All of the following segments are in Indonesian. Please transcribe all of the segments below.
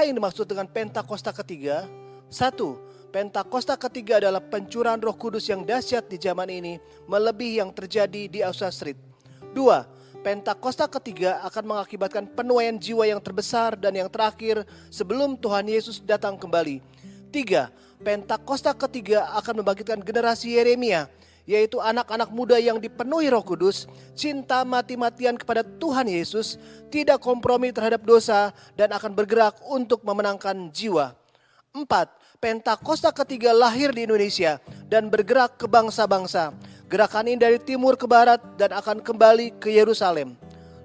Apa yang dimaksud dengan Pentakosta ketiga? 1. Pentakosta ketiga adalah pencurahan Roh Kudus yang dahsyat di zaman ini, melebihi yang terjadi di Azusa Street. 2. Pentakosta ketiga akan mengakibatkan penuaian jiwa yang terbesar dan yang terakhir sebelum Tuhan Yesus datang kembali. 3. Pentakosta ketiga akan membangkitkan generasi Yeremia, yaitu anak-anak muda yang dipenuhi Roh Kudus, cinta mati-matian kepada Tuhan Yesus, tidak kompromi terhadap dosa, dan akan bergerak untuk memenangkan jiwa. 4. Pentakosta ketiga lahir di Indonesia dan bergerak ke bangsa-bangsa. Gerakan ini dari timur ke barat dan akan kembali ke Yerusalem.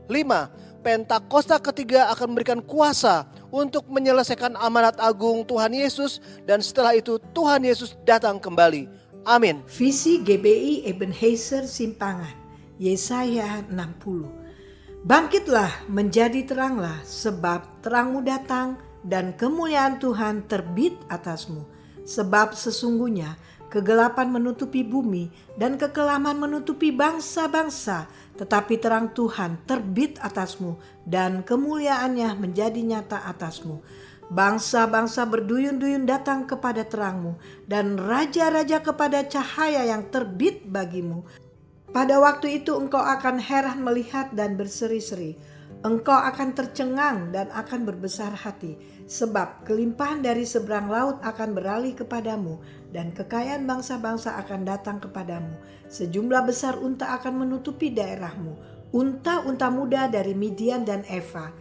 5. Pentakosta ketiga akan memberikan kuasa untuk menyelesaikan amanat agung Tuhan Yesus, dan setelah itu Tuhan Yesus datang kembali. Amin. Visi GBI Ebenezer Simpangan, Yesaya 60. Bangkitlah, menjadi teranglah, sebab terangmu datang dan kemuliaan Tuhan terbit atasmu. Sebab sesungguhnya kegelapan menutupi bumi dan kekelaman menutupi bangsa-bangsa, tetapi terang Tuhan terbit atasmu dan kemuliaannya menjadi nyata atasmu. Bangsa-bangsa berduyun-duyun datang kepada terangmu, dan raja-raja kepada cahaya yang terbit bagimu. Pada waktu itu engkau akan heran melihat dan berseri-seri. Engkau akan tercengang dan akan berbesar hati, sebab kelimpahan dari seberang laut akan beralih kepadamu, dan kekayaan bangsa-bangsa akan datang kepadamu. Sejumlah besar unta akan menutupi daerahmu, unta-unta muda dari Midian dan Eva.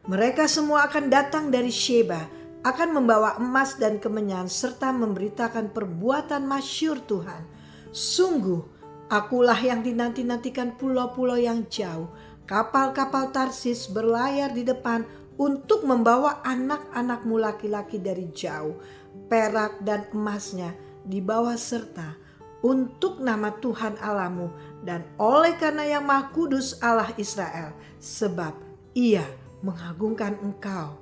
Mereka semua akan datang dari Sheba, akan membawa emas dan kemenyan serta memberitakan perbuatan masyhur Tuhan. Sungguh, akulah yang dinanti-nantikan pulau-pulau yang jauh. Kapal-kapal Tarsis berlayar di depan untuk membawa anak-anakmu laki-laki dari jauh. Perak dan emasnya dibawa serta untuk nama Tuhan Allahmu dan oleh karena yang Maha Kudus Allah Israel, sebab Ia mengagungkan engkau.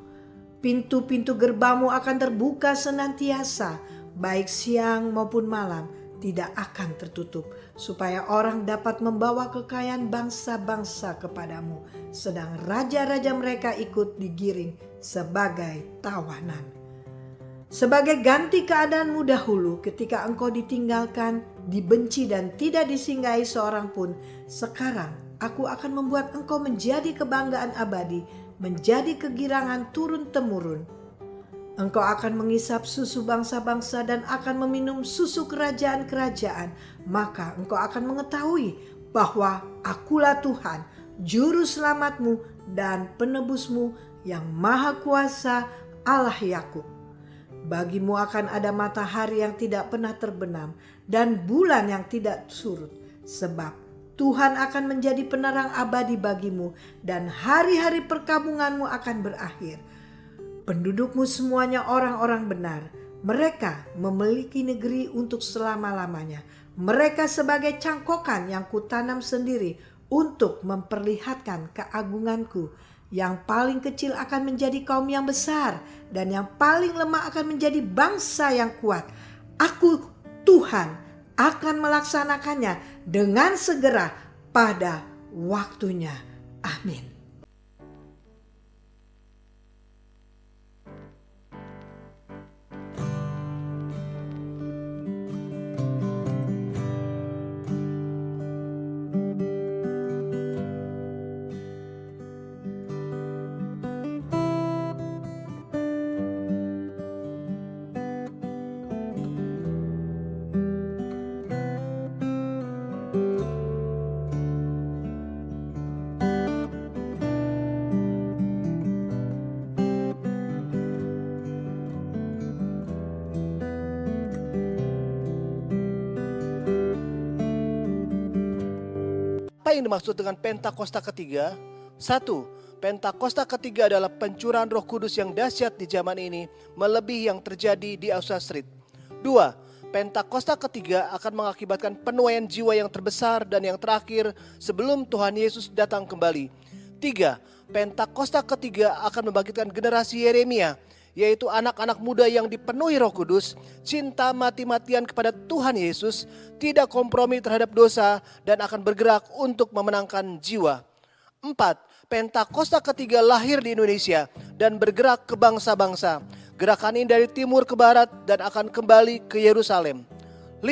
Pintu-pintu gerbangmu akan terbuka senantiasa, baik siang maupun malam, tidak akan tertutup, supaya orang dapat membawa kekayaan bangsa-bangsa kepadamu, sedang raja-raja mereka ikut digiring sebagai tawanan. Sebagai ganti keadaanmu dahulu ketika engkau ditinggalkan, dibenci dan tidak disinggahi seorang pun, sekarang aku akan membuat engkau menjadi kebanggaan abadi, menjadi kegirangan turun-temurun. Engkau akan mengisap susu bangsa-bangsa dan akan meminum susu kerajaan-kerajaan. Maka engkau akan mengetahui bahwa akulah Tuhan, juru selamatmu dan penebusmu yang maha kuasa, Allah Yakub. Bagimu akan ada matahari yang tidak pernah terbenam dan bulan yang tidak surut, sebab Tuhan akan menjadi penerang abadi bagimu dan hari-hari perkabunganmu akan berakhir. Pendudukmu semuanya orang-orang benar. Mereka memiliki negeri untuk selama-lamanya. Mereka sebagai cangkokan yang kutanam sendiri untuk memperlihatkan keagunganku. Yang paling kecil akan menjadi kaum yang besar, dan yang paling lemah akan menjadi bangsa yang kuat. Aku, Tuhan, akan melaksanakannya dengan segera pada waktunya. Amin. Apa yang dimaksud dengan Pentakosta ketiga? 1. Pentakosta ketiga adalah pencurahan Roh Kudus yang dahsyat di zaman ini, melebihi yang terjadi di Azusa Street. 2. Pentakosta ketiga akan mengakibatkan penuaian jiwa yang terbesar dan yang terakhir sebelum Tuhan Yesus datang kembali. 3. Pentakosta ketiga akan membangkitkan generasi Yeremia, yaitu anak-anak muda yang dipenuhi Roh Kudus, cinta mati-matian kepada Tuhan Yesus, tidak kompromi terhadap dosa, dan akan bergerak untuk memenangkan jiwa. 4. Pentakosta ketiga lahir di Indonesia dan bergerak ke bangsa-bangsa. Gerakan ini dari timur ke barat dan akan kembali ke Yerusalem. 5.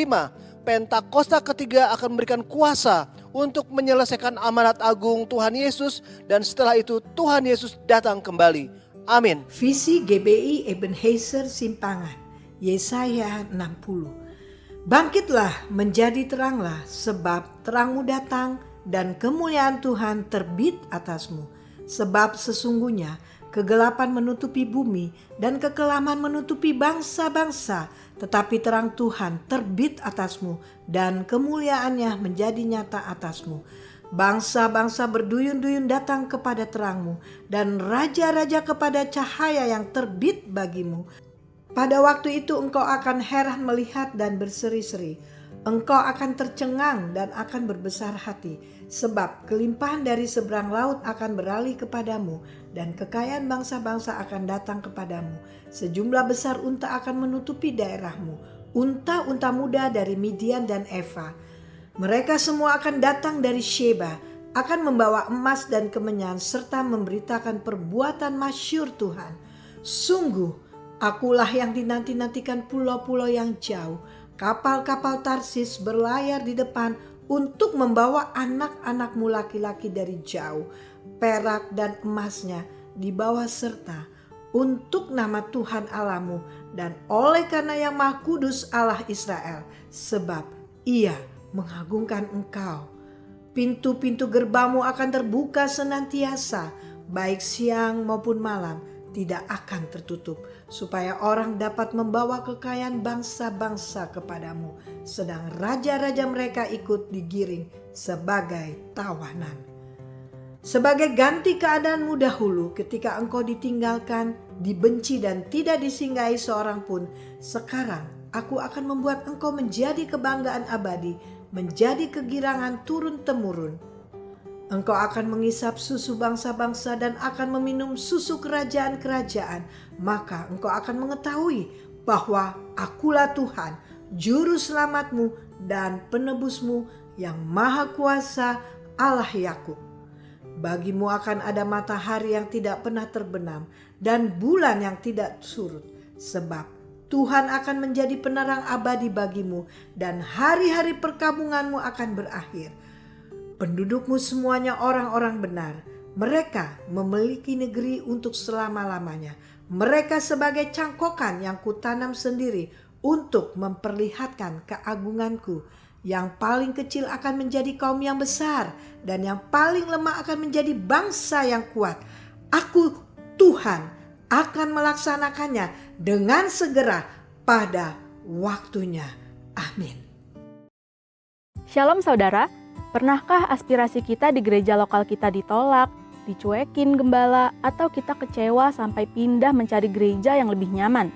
Pentakosta ketiga akan memberikan kuasa untuk menyelesaikan amanat agung Tuhan Yesus dan setelah itu Tuhan Yesus datang kembali. Amin. Visi GBI Ebenezer Simpangan, Yesaya 60. Bangkitlah, menjadi teranglah, sebab terangmu datang dan kemuliaan Tuhan terbit atasmu. Sebab sesungguhnya kegelapan menutupi bumi dan kekelaman menutupi bangsa-bangsa, tetapi terang Tuhan terbit atasmu dan kemuliaannya menjadi nyata atasmu. Bangsa-bangsa berduyun-duyun datang kepada terangmu dan raja-raja kepada cahaya yang terbit bagimu. Pada waktu itu engkau akan heran melihat dan berseri-seri. Engkau akan tercengang dan akan berbesar hati, sebab kelimpahan dari seberang laut akan beralih kepadamu dan kekayaan bangsa-bangsa akan datang kepadamu. Sejumlah besar unta akan menutupi daerahmu, unta-unta muda dari Midian dan Eva. Mereka semua akan datang dari Sheba, akan membawa emas dan kemenyan serta memberitakan perbuatan masyhur Tuhan. Sungguh, akulah yang dinanti-nantikan pulau-pulau yang jauh. Kapal-kapal Tarsis berlayar di depan untuk membawa anak-anakmu laki-laki dari jauh. Perak dan emasnya dibawa serta untuk nama Tuhan Allahmu dan oleh karena yang Maha Kudus Allah Israel, sebab Ia mengagungkan engkau. Pintu-pintu gerbangmu akan terbuka senantiasa, baik siang maupun malam, tidak akan tertutup, supaya orang dapat membawa kekayaan bangsa-bangsa kepadamu, sedang raja-raja mereka ikut digiring sebagai tawanan. Sebagai ganti keadaanmu dahulu ketika engkau ditinggalkan, dibenci dan tidak disinggahi seorang pun, sekarang aku akan membuat engkau menjadi kebanggaan abadi, menjadi kegirangan turun-temurun. Engkau akan mengisap susu bangsa-bangsa dan akan meminum susu kerajaan-kerajaan. Maka engkau akan mengetahui bahwa akulah Tuhan, juru selamatmu dan penebusmu yang maha kuasa, Allah Yakub. Bagimu akan ada matahari yang tidak pernah terbenam dan bulan yang tidak surut. Sebab Tuhan akan menjadi penerang abadi bagimu dan hari-hari perkabunganmu akan berakhir. Pendudukmu semuanya orang-orang benar. Mereka memiliki negeri untuk selama-lamanya. Mereka sebagai cangkokan yang kutanam sendiri untuk memperlihatkan keagunganku. Yang paling kecil akan menjadi kaum yang besar dan yang paling lemah akan menjadi bangsa yang kuat. Aku Tuhan akan melaksanakannya dengan segera pada waktunya. Amin. Shalom saudara. Pernahkah aspirasi kita di gereja lokal kita ditolak, dicuekin gembala, atau kita kecewa sampai pindah mencari gereja yang lebih nyaman?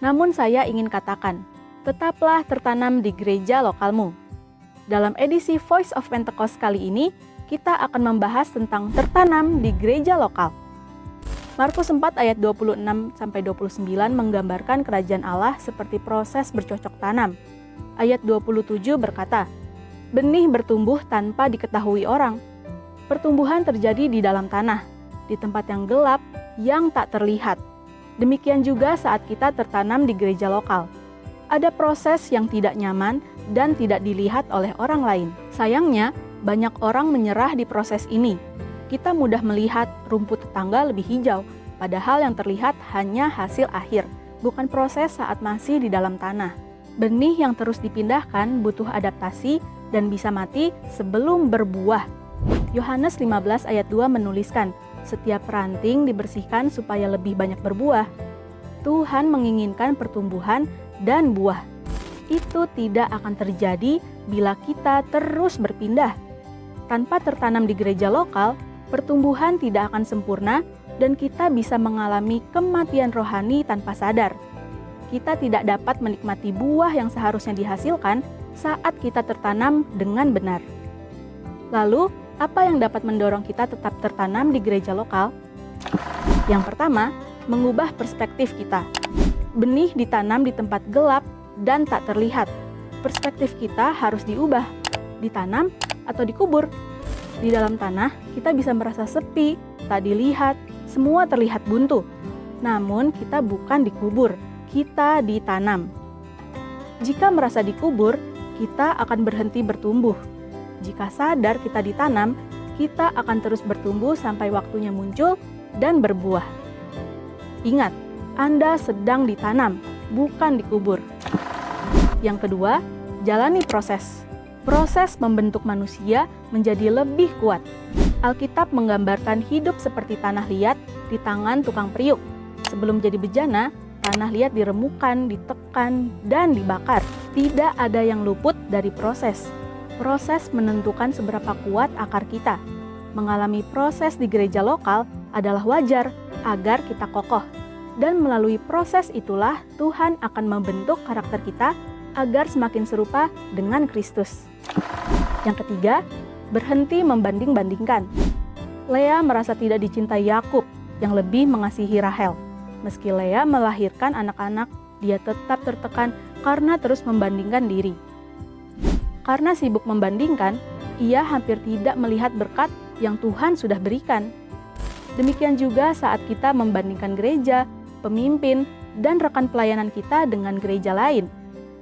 Namun saya ingin katakan, tetaplah tertanam di gereja lokalmu. Dalam edisi Voice of Pentecost kali ini, kita akan membahas tentang tertanam di gereja lokal. Markus 4 ayat 26-29 menggambarkan kerajaan Allah seperti proses bercocok tanam. Ayat 27 berkata, benih bertumbuh tanpa diketahui orang. Pertumbuhan terjadi di dalam tanah, di tempat yang gelap, yang tak terlihat. Demikian juga saat kita tertanam di gereja lokal. Ada proses yang tidak nyaman dan tidak dilihat oleh orang lain. Sayangnya, banyak orang menyerah di proses ini. Kita mudah melihat rumput tetangga lebih hijau, padahal yang terlihat hanya hasil akhir, bukan proses saat masih di dalam tanah. Benih yang terus dipindahkan butuh adaptasi dan bisa mati sebelum berbuah. Yohanes 15 ayat 2 menuliskan, setiap ranting dibersihkan supaya lebih banyak berbuah. Tuhan menginginkan pertumbuhan dan buah. Itu tidak akan terjadi bila kita terus berpindah. Tanpa tertanam di gereja lokal, pertumbuhan tidak akan sempurna dan kita bisa mengalami kematian rohani tanpa sadar. Kita tidak dapat menikmati buah yang seharusnya dihasilkan saat kita tertanam dengan benar. Lalu, apa yang dapat mendorong kita tetap tertanam di gereja lokal? Yang pertama, mengubah perspektif kita. Benih ditanam di tempat gelap dan tak terlihat. Perspektif kita harus diubah, ditanam atau dikubur. Di dalam tanah, kita bisa merasa sepi, tak dilihat, semua terlihat buntu. Namun, kita bukan dikubur, kita ditanam. Jika merasa dikubur, kita akan berhenti bertumbuh. Jika sadar kita ditanam, kita akan terus bertumbuh sampai waktunya muncul dan berbuah. Ingat, Anda sedang ditanam, bukan dikubur. Yang kedua, jalani proses. Proses membentuk manusia menjadi lebih kuat. Alkitab menggambarkan hidup seperti tanah liat di tangan tukang periuk. Sebelum jadi bejana, tanah liat diremukan, ditekan, dan dibakar. Tidak ada yang luput dari proses. Proses menentukan seberapa kuat akar kita. Mengalami proses di gereja lokal adalah wajar agar kita kokoh. Dan melalui proses itulah Tuhan akan membentuk karakter kita agar semakin serupa dengan Kristus. Yang ketiga, berhenti membanding-bandingkan. Lea merasa tidak dicintai Yakub yang lebih mengasihi Rahel. Meski Lea melahirkan anak-anak, dia tetap tertekan karena terus membandingkan diri. Karena sibuk membandingkan, ia hampir tidak melihat berkat yang Tuhan sudah berikan. Demikian juga saat kita membandingkan gereja, pemimpin, dan rekan pelayanan kita dengan gereja lain.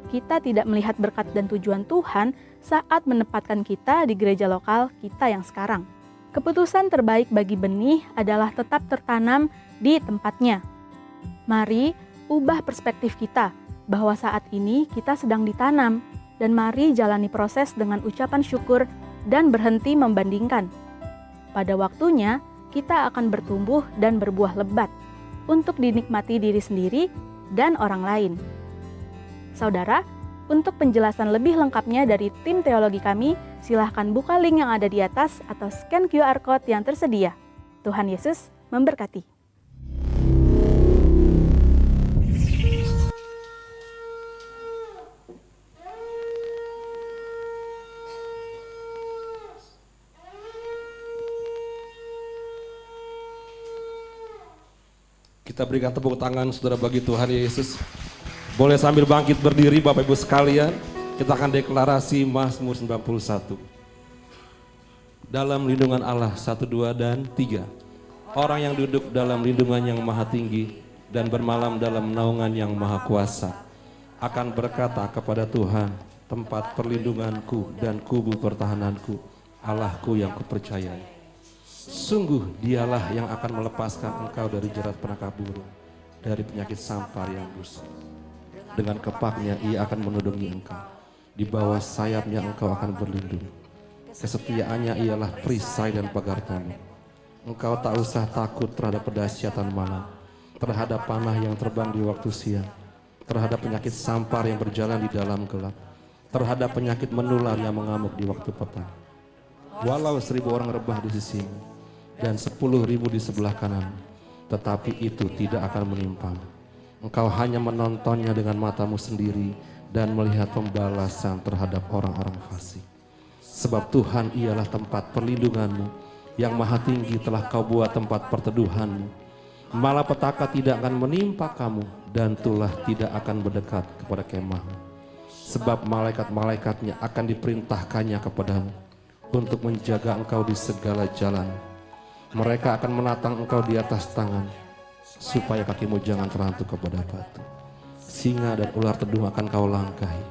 Kita tidak melihat berkat dan tujuan Tuhan saat menempatkan kita di gereja lokal kita yang sekarang. Keputusan terbaik bagi benih adalah tetap tertanam di tempatnya. Mari ubah perspektif kita bahwa saat ini kita sedang ditanam, dan mari jalani proses dengan ucapan syukur dan berhenti membandingkan. Pada waktunya, kita akan bertumbuh dan berbuah lebat untuk dinikmati diri sendiri dan orang lain. Saudara, untuk penjelasan lebih lengkapnya dari tim teologi kami, silahkan buka link yang ada di atas atau scan QR Code yang tersedia. Tuhan Yesus memberkati. Kita berikan tepuk tangan saudara bagi Tuhan Yesus. Boleh sambil bangkit berdiri Bapak Ibu sekalian. Kita akan deklarasi Mazmur 91. Dalam lindungan Allah 1, 2, dan 3. Orang yang duduk dalam lindungan yang maha tinggi dan bermalam dalam naungan yang maha kuasa akan berkata kepada Tuhan, tempat perlindunganku dan kubu pertahananku, Allahku yang kupercayai. Sungguh dialah yang akan melepaskan engkau dari jerat penangkap burung, dari penyakit sampar yang busuk. Dengan kepaknya ia akan menudungi engkau, di bawah sayapnya engkau akan berlindung. Kesetiaannya ialah perisai dan pagar nyamuk. Engkau tak usah takut terhadap pedahsyatan malam, terhadap panah yang terbang di waktu siang, terhadap penyakit sampar yang berjalan di dalam gelap, terhadap penyakit menular yang mengamuk di waktu petang. Walau 1000 orang rebah di sisimu dan 10.000 di sebelah kanan, tetapi itu tidak akan menimpamu. Engkau hanya menontonnya dengan matamu sendiri dan melihat pembalasan terhadap orang-orang fasik. Sebab Tuhan ialah tempat perlindunganmu, yang maha tinggi telah kau buat tempat perteduhanmu. Malapetaka tidak akan menimpa kamu, dan tulah tidak akan mendekat kepada kemahmu. Sebab malaikat-malaikatnya akan diperintahkannya kepadamu untuk menjaga engkau di segala jalan. Mereka akan menatang engkau di atas tangan, supaya kakimu jangan terantuk kepada batu. Singa dan ular tedung akan kau langkahi.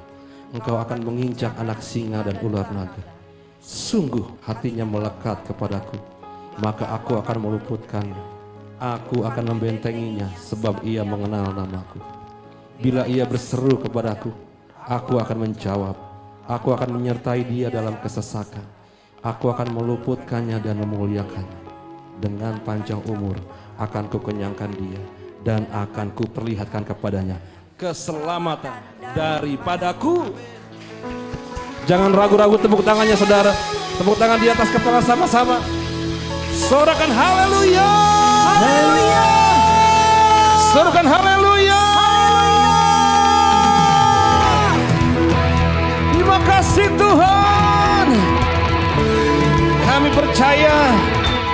Engkau akan menginjak anak singa dan ular naga. Sungguh hatinya melekat kepadaku, maka aku akan meluputkannya. Aku akan membentenginya, sebab ia mengenal namaku. Bila ia berseru kepadaku, aku akan menjawab. Aku akan menyertai dia dalam kesesakan. Aku akan meluputkannya dan memuliakannya. Dengan panjang umur akan kukenyangkan dia, dan akan kuperlihatkan kepadanya keselamatan daripadaku. Jangan ragu-ragu, tepuk tangannya saudara. Tepuk tangan di atas kepala sama-sama. Sorakan haleluya. Haleluya. Sorakan haleluya. Terima kasih Tuhan. Kami percaya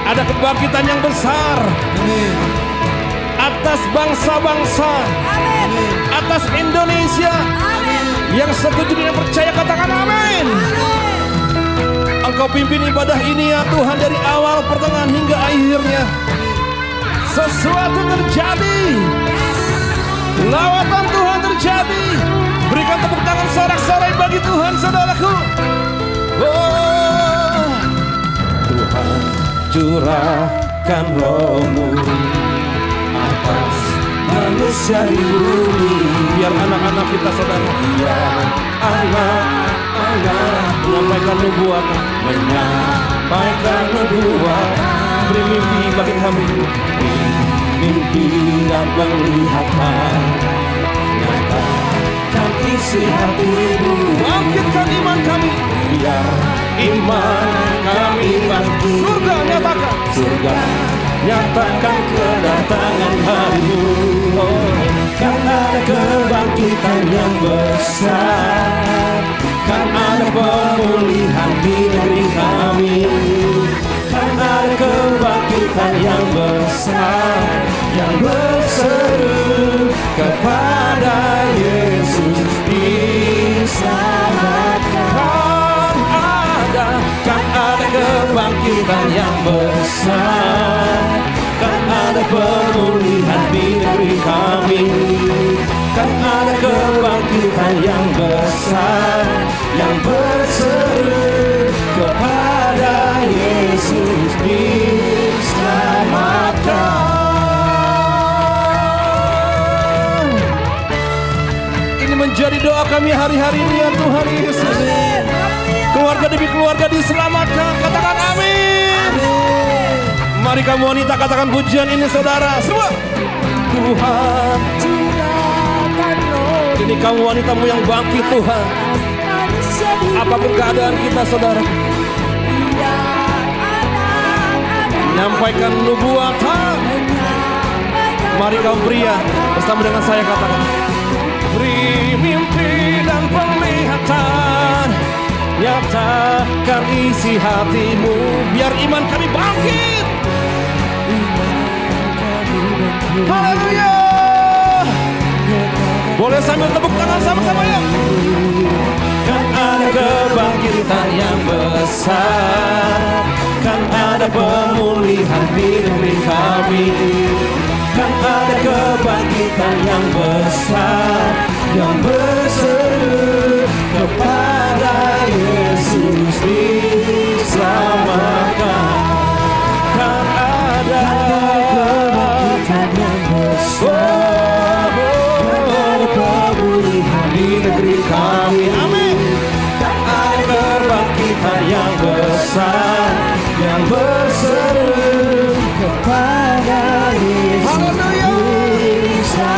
ada kebangkitan yang besar atas bangsa-bangsa, atas Indonesia. Yang setuju dan percaya katakan amin. Engkau pimpin ibadah ini ya Tuhan, dari awal, pertengahan hingga akhirnya. Sesuatu terjadi, lawatan Tuhan terjadi. Berikan tepuk tangan sorak-sorai bagi Tuhan, saudaraku. Oh, Tuhan curahkan roh-Mu atas manusia di bumi. Biar anak-anak kita, saudara, biar anak-anak menyampaikan nubuat, menyampaikan nubuat. Beri mimpi bagi kami, mimpi dan penglihatan, nyatakan isi hati-Mu. Bangkitkan iman kami, biar iman kami bangkit. Surga nyatakan, surga nyatakan kedatangan hari-Mu. Oh, kan ada kebangkitan yang besar, kan ada pemulihan di negeri kami, kan ada kebangkitan yang besar, yang berseru kepada Yesus diselamatkan. Kan ada kebangkitan yang besar, kan ada pemulihan di negeri kami, kan ada kebangkitan yang besar, yang berseru kepada Yesus diselamatkan. Ini menjadi doa kami hari-hari ini ya Tuhan Yesus. Keluarga demi keluarga diselamatkan. Katakan amin. Mari kamu wanita katakan pujian ini, saudara semua. Tuhan curahkan roh. Ini kamu wanitamu yang bangkit Tuhan. Apapun keadaan kita, saudara, menyampaikan nubuatan. Mari kaum pria bersama dengan saya katakan, beri mimpi dan penglihatan, nyatakan isi hati-Mu, biar iman kami bangkit. Haleluya. Boleh sambil tepuk tangan sama-sama ya. Kan ada kebangkitan yang besar, kan ada pemulihan di negeri kami, kan ada kebangkitan yang besar, yang berseru kepada Yesus diselamatkan. Kan ada kebangkitan yang besar, kan ada pemulihan di negeri kami. Amin. Kan ada kebangkitan yang besar, yang berseru kepada Yesus. Haleluya.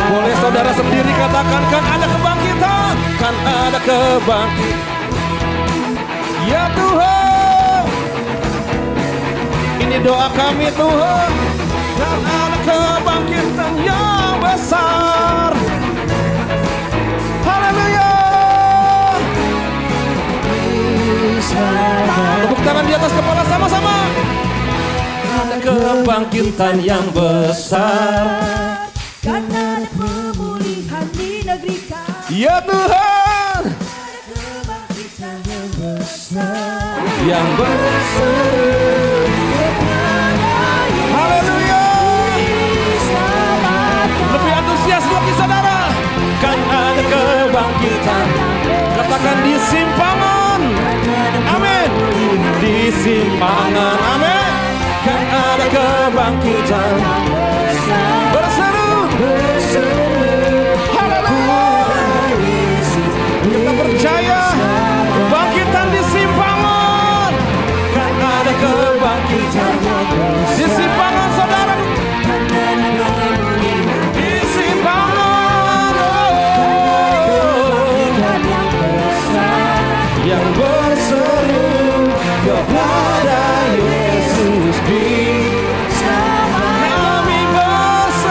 Boleh saudara sendiri katakan, kan ada kebangkitan, kan ada kebangkitan. Ya Tuhan, ini doa kami Tuhan, kan ada kebangkitan yang besar. Haleluya. Tepuk tangan di atas kepala sama-sama. Ada kebangkitan yang besar, kan ada pemulihan di negeri kami. ya Tuhan, Ada kebangkitan yang besar, yang berseru. Haleluya. Lebih antusias lagi saudara. Kan ada kebangkitan. Katakan di simpangan. Amin. Di simpangan. Amin. Kan ada kebangkitan. Berseru. Haleluya. Kita percaya kebangkitan di simpangan. Kan ada kebangkitan di simpangan saudara. Di simpangan yang berseru kepada Yesus di kami berseru.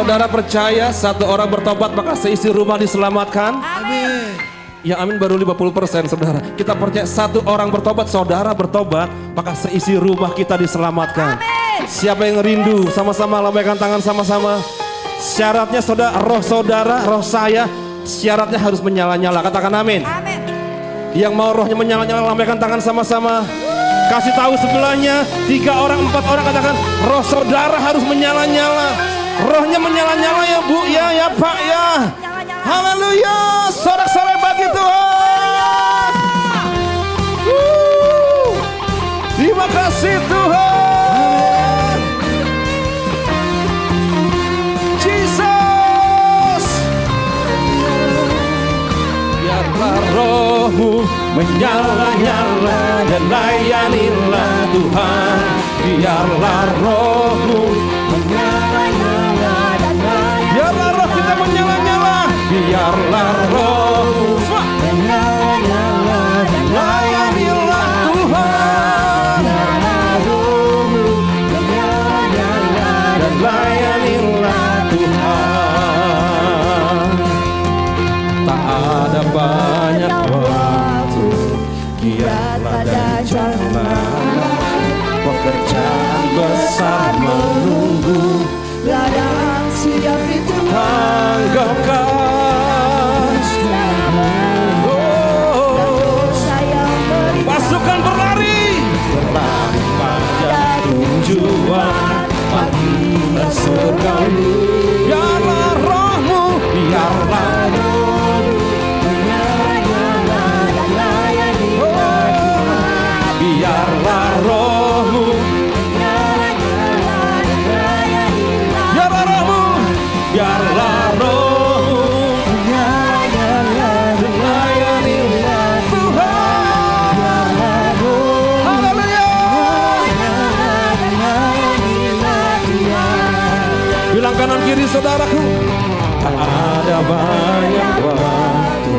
Saudara percaya satu orang bertobat maka seisi rumah diselamatkan? Amin. Ya amin baru 50% saudara. Kita percaya satu orang bertobat, saudara bertobat, maka seisi rumah kita diselamatkan. Amin. Siapa yang rindu? Sama-sama lambaikan tangan sama-sama. Syaratnya saudara, roh saya, syaratnya harus menyala-nyala. Katakan amin. Amin. Yang mau rohnya menyala-nyala lambaikan tangan sama-sama. Kasih tahu sebelahnya 3 orang 4 orang katakan roh saudara harus menyala-nyala. Rohnya menyala-nyala ya Bu ya Pak ya. Haleluya. Sorak-sorai bagi Tuhan. Terima kasih Tuhan. Jesus. Biarlah rohmu menyala-nyala dan layanilah Tuhan. Biarlah rohmu Menyala-nyala dan layani. biarlah roh kita menyala-nyala. Biarlah rohmu Menyala-nyala dan layanilah Tuhan. Biarlah rohmu menyala-nyala Dan layanilah Tuhan. Tak ada banyak waktu, giatlah dan janganlah. Pekerjaan besar menunggu, ladang siap itu tanggalkan. saya beri Pasukan berlari pada tujuan, bagilah surgamu. Biarlah rohmu, biarlah menyala-nyala dan layani. biarlah rohmu, Menyala-nyala dan layani. biarlah rohmu, biarlah rohmu Menyala-nyala dan layanilah Tuhan. Haleluya. Bilang kanan kiri saudaraku, tak ada banyak waktu,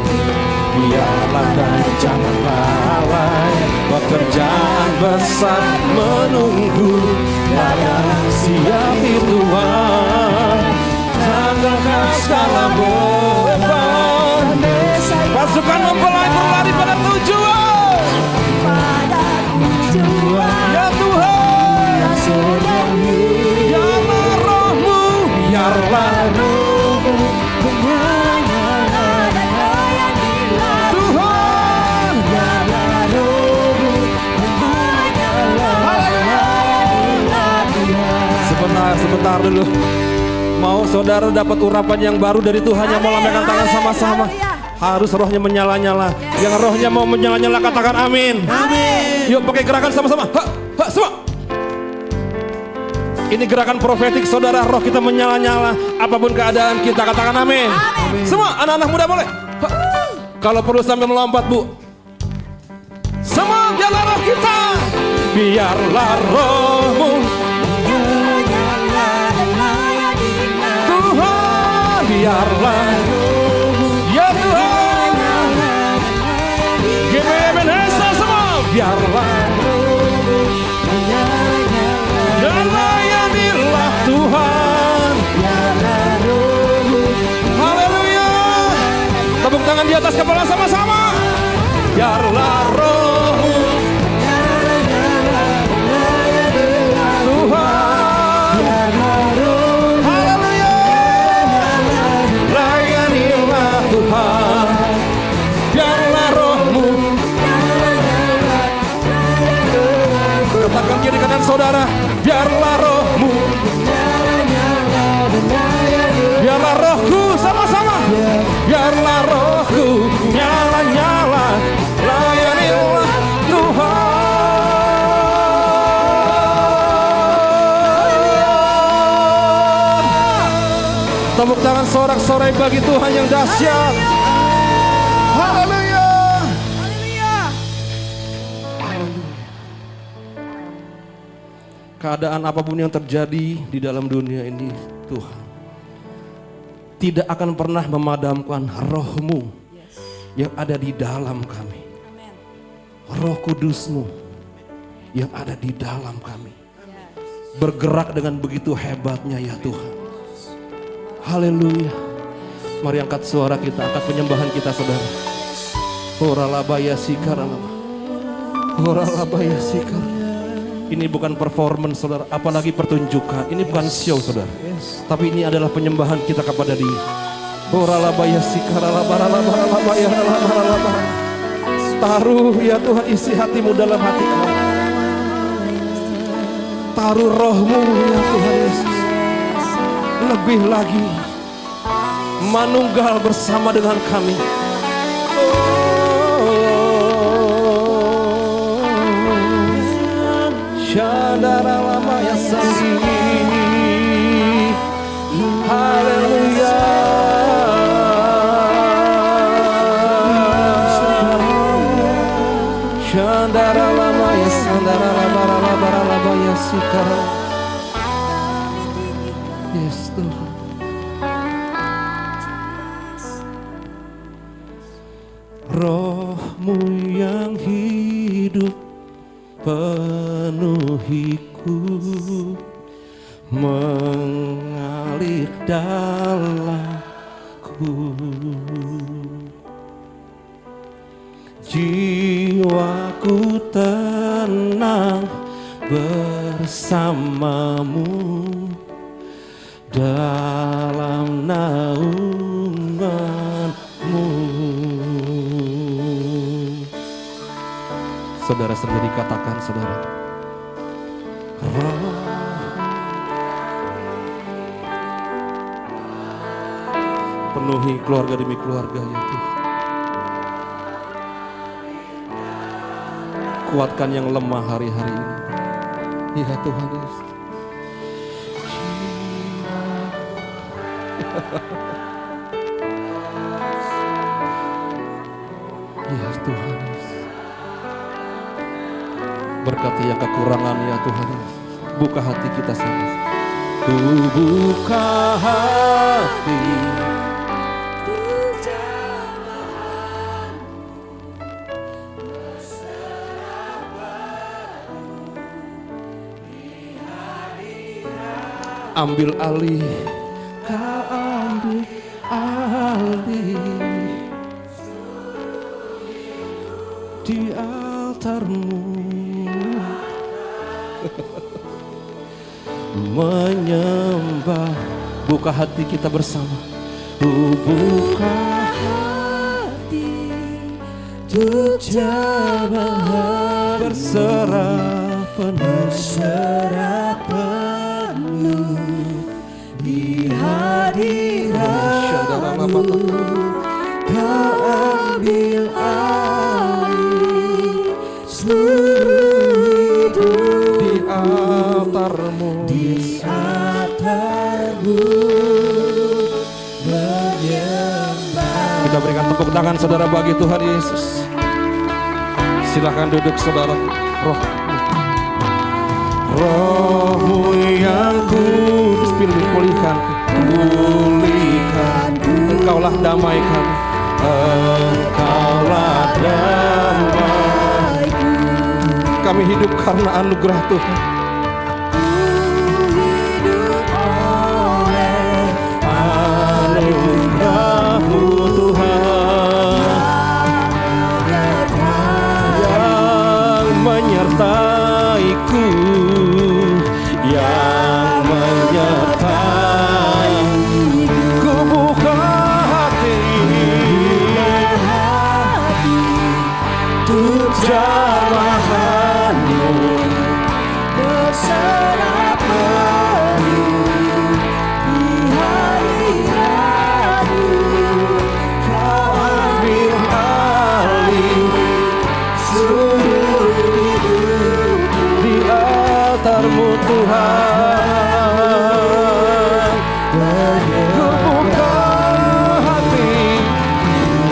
biarlah dan jangan lalai. Pekerjaan besar menunggu, layang siapi Tuhan. Tanggalkan segala beban, pasukan mempelai berlari pada tujuan. pada tujuan Ya Tuhan, surgamu. biarlah rohmu, biarlah Menyala-nyala dan layanilah Tuhan. biarlah rohmu. Menyala-nyala dan layanilah Tuhan. Sebentar dulu. Mau saudara dapat urapan yang baru dari Tuhan yang mau lambaikan tangan sama-sama. Harus rohnya menyala-nyala. Yang rohnya mau menyala-nyala katakan amin. Amin. Yuk pakai gerakan sama-sama. Semua. Ini gerakan profetik saudara, roh kita menyala-nyala. Apapun keadaan kita katakan amin. Semua anak-anak muda boleh. Kalau perlu sambil melompat Bu. Semua biarlah roh kita. Biarlah rohmu Menyala-nyala dan layanilah Tuhan, biarlah ya Tuhan. GBM Ebenezer semua, biarlah dan layanilah Tuhan. Haleluya. Tepuk tangan di atas kepala sama-sama. Biarlah rohmu Tuhan. Haleluya. Layanilah Tuhan. Biarlah rohmu. Katakan kiri kanan saudara. Biarlah rohmu. Biarlah rohku sama-sama. Biarlah rohku nyala-nyala. Layanilah Tuhan. Tepuk tangan sorak-sorai bagi Tuhan yang dahsyat. Haleluya. Keadaan apapun yang terjadi di dalam dunia ini, Tuhan tidak akan pernah memadamkan roh-Mu yang ada di dalam kami. Roh Kudus-Mu yang ada di dalam kami. Bergerak dengan begitu hebatnya ya Tuhan. Haleluya. Mari angkat suara kita, angkat penyembahan kita saudara. Oralabaya sikaralaba. Oralabaya sikar. Ini bukan performance saudara, apalagi pertunjukan. Ini bukan show saudara. Tapi ini adalah penyembahan kita kepada Dia. Oralabaya sikaralaba. Taruh ya Tuhan isi hatimu dalam hati kami. Taruh rohmu ya Tuhan Yesus. Lebih lagi manunggal bersama dengan kami. Syadara lama ya sandi. Haleluya. Syadara lama ya sandara lama ya sikara. Yes Tuhan. Rohmu yang hidup penuhiku, mengalir dalamku. Jiwaku tenang bersamamu dalam naunganmu. Saudara sendiri katakan saudara. Penuhi keluarga demi keluarga ya Tuhan. Kuatkan yang lemah hari-hari ini. Ya Tuhan Yesus. Ya Tuhan Yesus. Berkati yang kekurangan ya Tuhan Yesus. Buka hati kita sama. Ku buka hati. Ambil alih, kau ambil alih di altarmu. Menyembah, buka hati kita bersama. Buka hati untuk jamaah, berserah penuh, di hadiratmu. Kau ambil alih seluruh hidup di altarmu, menyembah. Kita berikan tepuk tangan saudara bagi Tuhan Yesus. Silakan duduk saudara. Rohmu yang kudus pulihkan, Engkaulah damaikan, Engkaulah damai. Kami hidup karena anugerah Tuhan. Hidup oleh anugerah-Mu Tuhan, yang menyertaiku, yang menyertai. Ku buka hati untuk jamahan-Mu, berserah penuh di hadirat-Mu. Kau ambil alih seluruh hidup di altar-Mu Tuhan. Ku buka hati,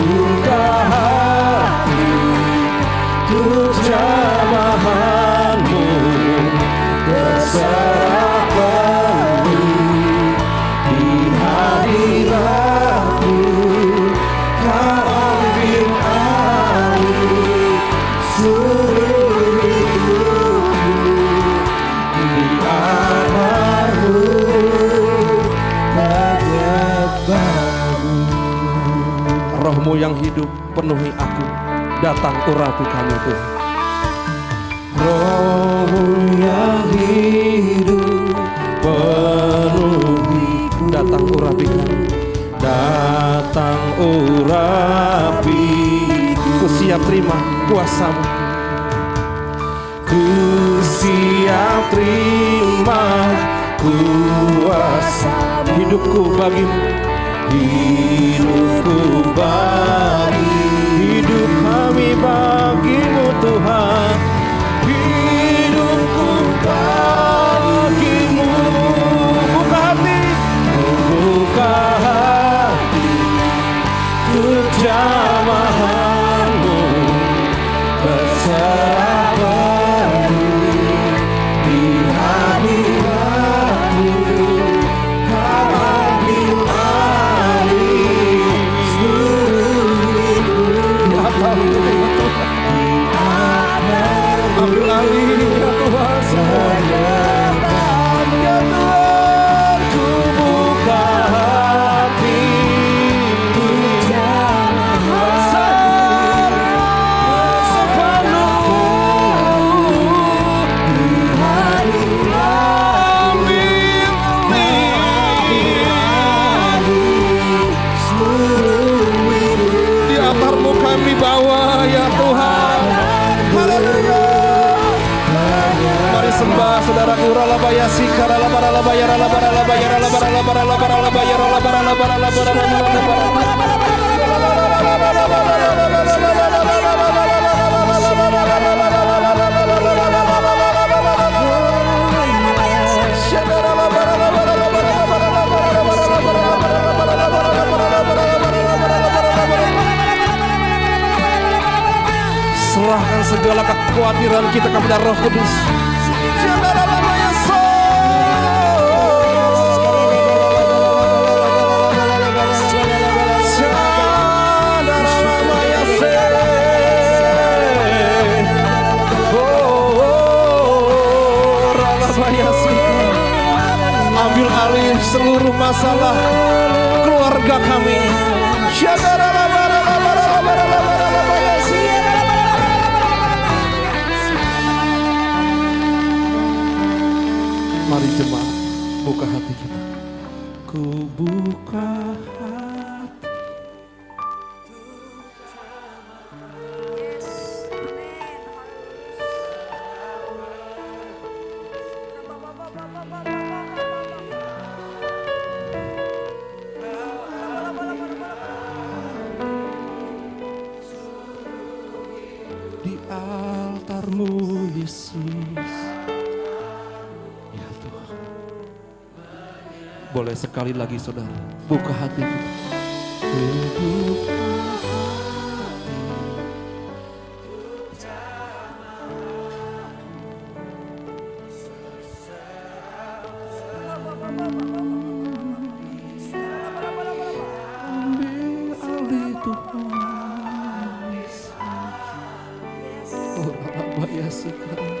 buka hati untuk aku. Datang urapi kami Tuhan. Roh-Mu yang hidup penuhiku. Datang urapi kami. Datang urapi. Ku siap terima kuasa-Mu. Ku siap terima kuasa. Hidupku bagimu. Hidupku bagi, Hidup kami bagimu Tuhan. hidupku bagimu. Buka hati. Buka hati untuk jamahan-Mu, berserah penuh di hadirat-Mu. Kau ambil alih seluruh hidup. Ambil alih ya Tuhan. Ya Tuhan, ku buka hati Di altar-Mu kami bawa ya Tuhan. Haleluya. Mari sembah saudaraku. Ralabaya sikara labara labaya ralabara labaya ralabara labara labara labaya ralabara labara labara serahkan segala kekhawatiran kita kepada Roh Kudus. Ambil alih seluruh masalah keluarga kami. Mari jemaat, buka hati kita. Ku buka hati. Di altar-Mu Yesus. Ya Tuhan. Boleh sekali lagi saudara, buka hati kita. Ambil alih Tuhan Yesus. Oh, Rabaya sekarang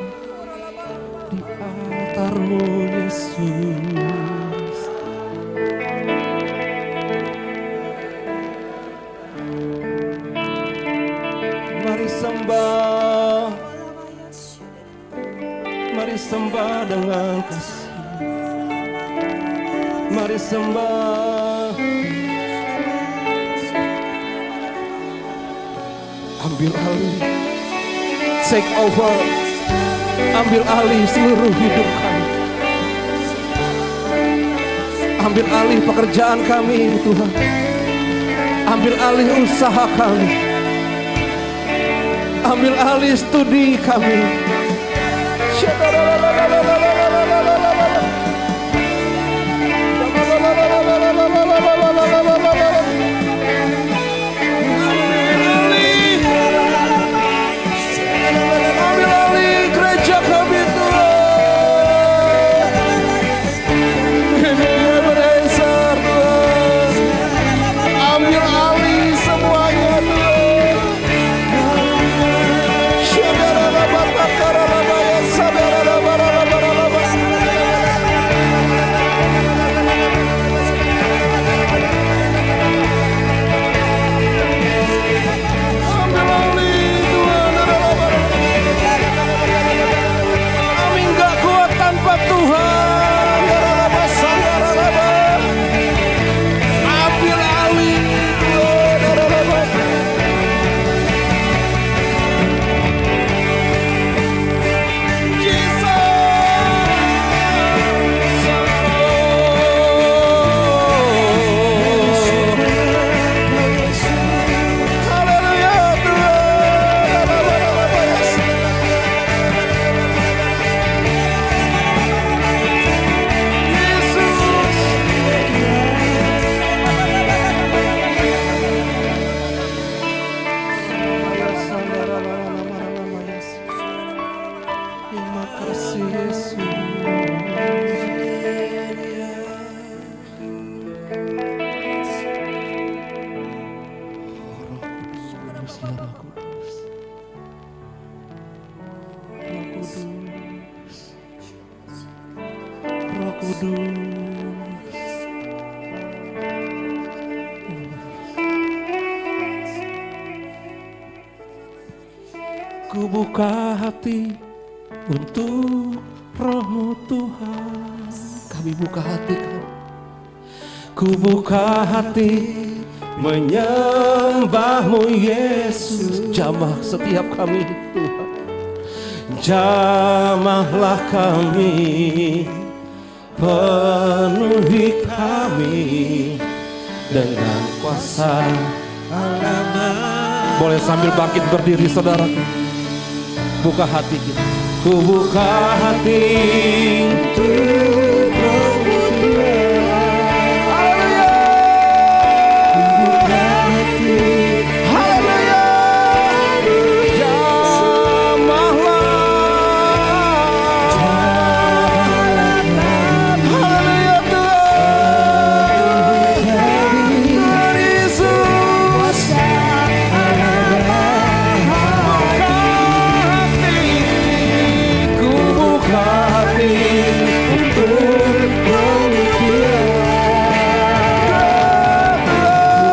di altar-Mu Yesus. Mari sembah, mari sembah dengan kasih. Mari sembah. Ambil alih, take over, ambil alih seluruh hidup kami. Ambil alih pekerjaan kami Tuhan. Ambil alih usaha kami. Ambil alih studi kami. Ambil alih gereja kami Tuhan. Ini beresar Tuhan. Ambil alih semuanya Tuhan. Saudara-saudara Kudus. Roh Kudus. Roh Kudus. Ku buka hati untuk Roh-Mu Tuhan. Kami buka hati kami. Ku buka hati menyembah-Mu Yesus. Jamah setiap kami Tuhan. Jamahlah kami, penuhi kami dengan kuasa Allah. Boleh sambil bangkit berdiri saudara. Buka hati kita. Ku buka hati untuk Roh-Mu Tuhan. Haleluya. Ku buka hati. Haleluya. Jamahlah. Haleluya Tuhan. Tuhan Yesus. Ku buka hati untuk Roh-Mu Tuhan. Ku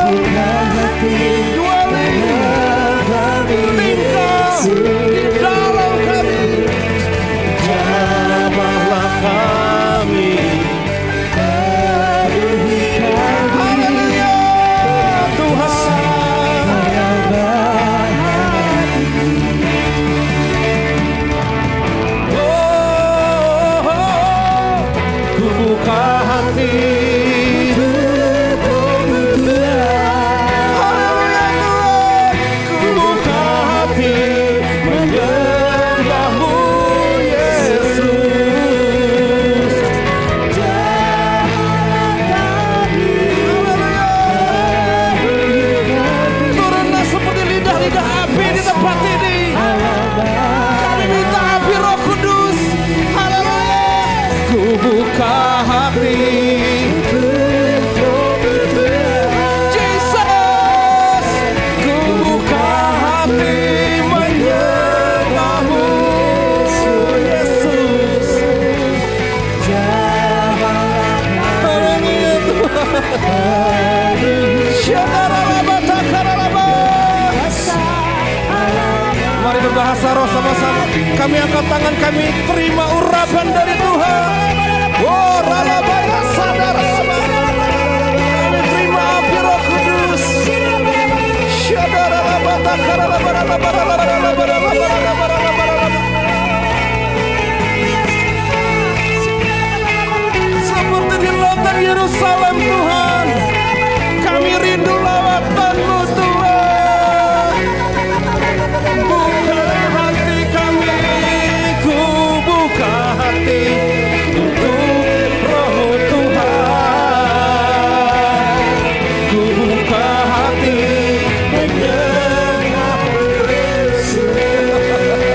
buka hati dengan kami Yesus di dalam kami. Jamahlah kami, penuhi kami. Haleluya Tuhan. Ku buka hati untuk Roh-Mu Tuhan. Haleluya Tuhan. Ku buka hati menyembah-Mu Yesus. Turunlah seperti lidah-lidah api di tempat ini. Kami minta api Roh Kudus. Haleluya. Ku buka hati Jesus. Ku buka hati menyembah-Mu Yesus. Haleluya Tuhan. Syadaralabatakaralaba. Mari berbahasa roh sama-sama. Kami angkat tangan, kami terima urapan dari Tuhan. Oh, ralabaya sadar. Kami terima api Roh Kudus. Seperti di lautan Yerusalem Tuhan, kami rindu lawatan-Mu Tuhan. Buka hati kami, ku buka hati untuk Roh-Mu Tuhan. Ku buka hati menyembah-Mu Yesus.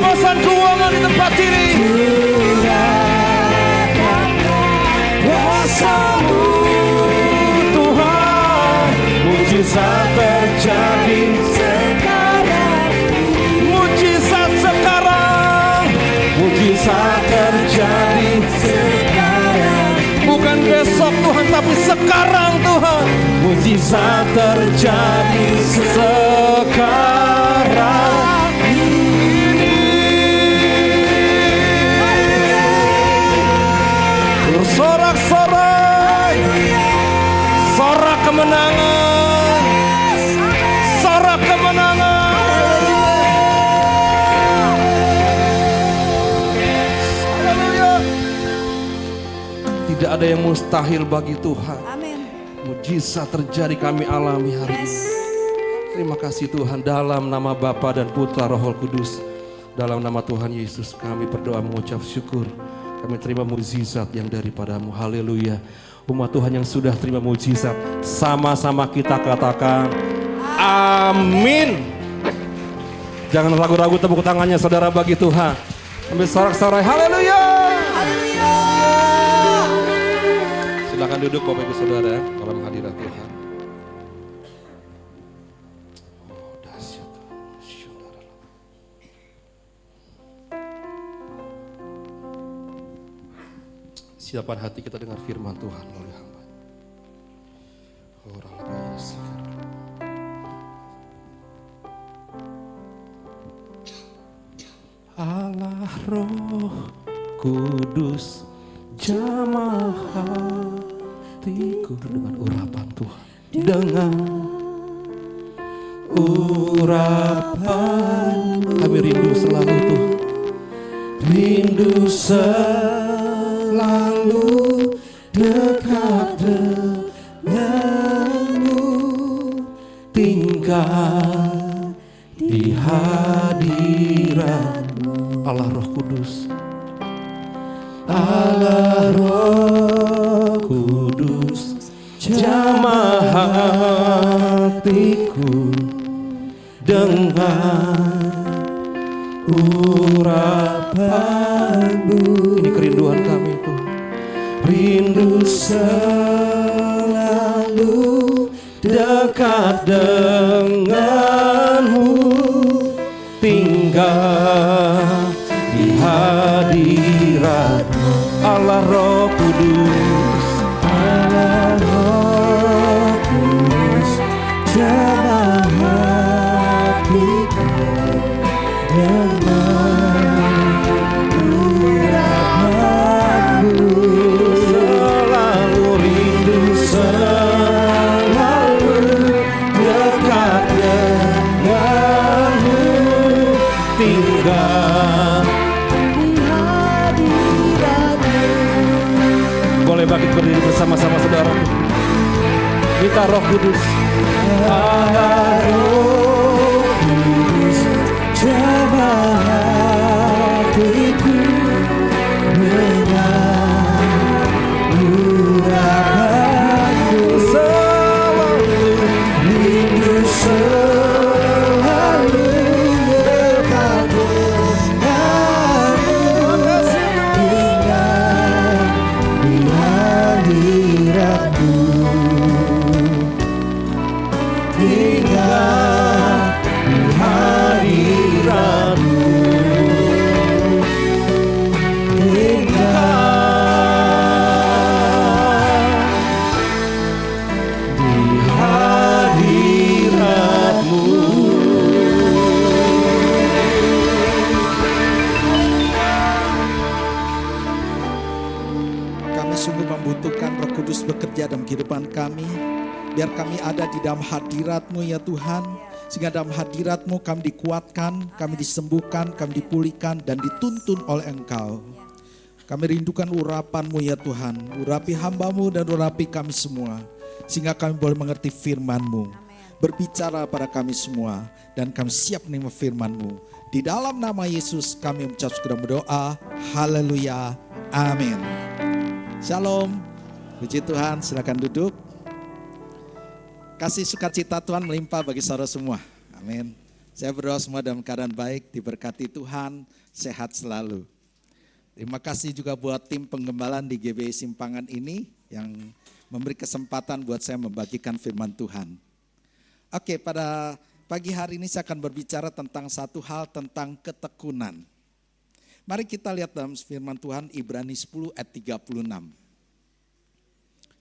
terobosan keuangan di tempat ini. Kuasa-Mu Tuhan, mujizat terjadi sekarang. Mujizat sekarang, mujizat terjadi sekarang. Bukan besok Tuhan, tapi sekarang Tuhan. Mujizat terjadi sekarang ini. Bersorak-sorai, sorak kemenangan, sorak kemenangan. Haleluya. Tidak ada yang mustahil bagi Tuhan. Mujizat terjadi kami alami hari ini. Terima kasih Tuhan, dalam nama Bapa dan Putra Roh Kudus, dalam nama Tuhan Yesus kami berdoa mengucap syukur. Kami terima mujizat yang daripada-Mu. Haleluya. Umat Tuhan yang sudah terima mujizat, sama-sama kita katakan amin. Jangan ragu-ragu, tepuk tangannya saudara bagi Tuhan. Ambil sorak-sorai haleluya. Silakan duduk Bapak Ibu Saudara dalam hadirat Tuhan. Oh, dahsyat. Siapkan hati kita dengar firman Tuhan melalui hamba. Oh, ralabaya sikar. Allah Roh Kudus jamah hatiku dengan urapan Tuhan, dengan urapan kami rindu selalu Tuhan, rindu selalu dekat denganmu, tinggal di hadirat-Mu. Allah Roh Kudus, Allah Roh Kudus, jamah hatiku dengan urapan-Mu. Ini kerinduan kami Tuhan, rindu selalu dekat denganmu, tinggal di hadirat-Mu. Allah Roh Kudus, Allah Roh Kudus, jamah hatiku dengan urapan-Mu. Selalu rindu, selalu dekat denganmu, tinggal di hadirat-Mu. Boleh bangkit berdiri bersama-sama saudara. Minta Roh Kudus. Allah Roh Kudus, jamah hatiku dengan urapan-Mu. Selalu rindu, selalu dekat denganmu, tinggal di hadirat-Mu, tinggal di hadirat-Mu, tinggal di hadirat-Mu. Kami sungguh membutuhkan Roh Kudus bekerja dalam kehidupan kami. Biar kami ada di dalam hadirat-Mu ya Tuhan. Sehingga dalam hadirat-Mu kami dikuatkan, kami disembuhkan, kami dipulihkan dan dituntun oleh Engkau. Kami rindukan urapan-Mu ya Tuhan. Urapi hamba-Mu dan urapi kami semua. Sehingga kami boleh mengerti firman-Mu. Berbicara pada kami semua. Dan kami siap menerima firman-Mu. Di dalam nama Yesus kami mengucap syukur dan berdoa. Haleluya. Amin. Shalom. Puji Tuhan, silakan duduk. Kasih sukacita Tuhan melimpah bagi saudara semua. Amin. Saya berdoa semua dalam keadaan baik, diberkati Tuhan, sehat selalu. Terima kasih juga buat tim penggembalaan di GBI Simpangan ini yang memberi kesempatan buat saya membagikan firman Tuhan. Oke, pada pagi hari ini saya akan berbicara tentang satu hal tentang ketekunan. Mari kita lihat dalam firman Tuhan Ibrani 10 ayat 36.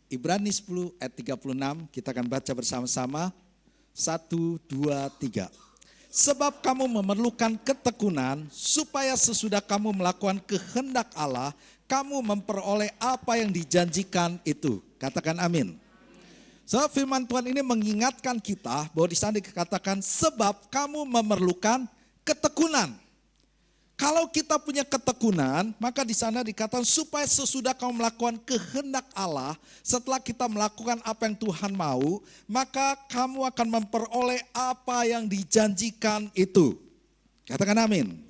Ibrani 10 ayat 36, kita akan baca bersama-sama. 1, 2, 3. Sebab kamu memerlukan ketekunan supaya sesudah kamu melakukan kehendak Allah, kamu memperoleh apa yang dijanjikan itu. Katakan amin. So, firman Tuhan ini mengingatkan kita bahwa di sana dikatakan sebab kamu memerlukan ketekunan. Kalau kita punya ketekunan, maka di sana dikatakan supaya sesudah kamu melakukan kehendak Allah, setelah kita melakukan apa yang Tuhan mau, maka kamu akan memperoleh apa yang dijanjikan itu. Katakan amin.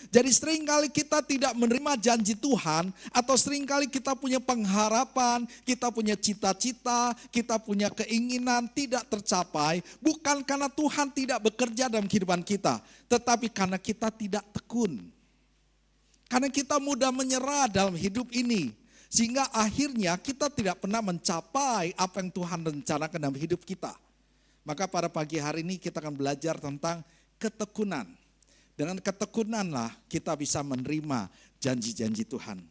Jadi seringkali kita tidak menerima janji Tuhan, atau seringkali kita punya pengharapan, kita punya cita-cita, kita punya keinginan tidak tercapai, bukan karena Tuhan tidak bekerja dalam kehidupan kita, tetapi karena kita tidak tekun. Karena kita mudah menyerah dalam hidup ini, sehingga akhirnya kita tidak pernah mencapai apa yang Tuhan rencanakan dalam hidup kita. Maka pada pagi hari ini kita akan belajar tentang ketekunan. Dengan ketekunanlah kita bisa menerima janji-janji Tuhan.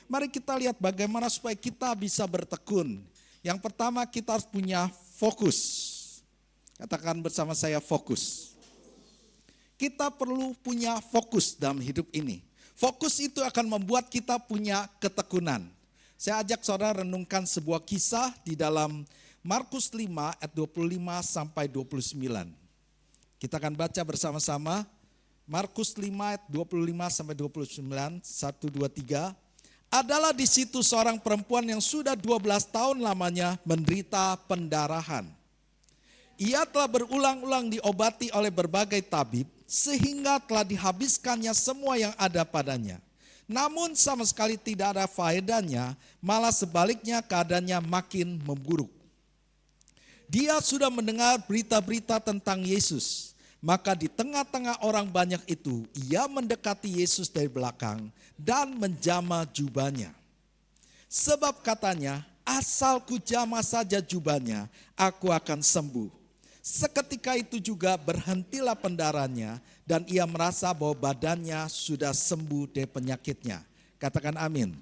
Mari kita lihat bagaimana supaya kita bisa bertekun. Yang pertama kita harus punya fokus. Katakan bersama saya fokus. Kita perlu punya fokus dalam hidup ini. Fokus itu akan membuat kita punya ketekunan. Saya ajak saudara renungkan sebuah kisah di dalam Markus 5 ayat 25 sampai 29. Kita akan baca bersama-sama. Markus 5 ayat 25 sampai 29, 1, 2, 3. Adalah di situ seorang perempuan yang sudah 12 tahun lamanya menderita pendarahan. Ia telah berulang-ulang diobati oleh berbagai tabib sehingga telah dihabiskannya semua yang ada padanya. Namun sama sekali tidak ada faedahnya, malah sebaliknya keadaannya makin memburuk. Dia sudah mendengar berita-berita tentang Yesus. Maka di tengah-tengah orang banyak itu, ia mendekati Yesus dari belakang dan menjamah jubahnya. Sebab katanya, asal ku jamah saja jubahnya, aku akan sembuh. Seketika itu juga berhentilah pendarahannya dan ia merasa bahwa badannya sudah sembuh dari penyakitnya. Katakan amin.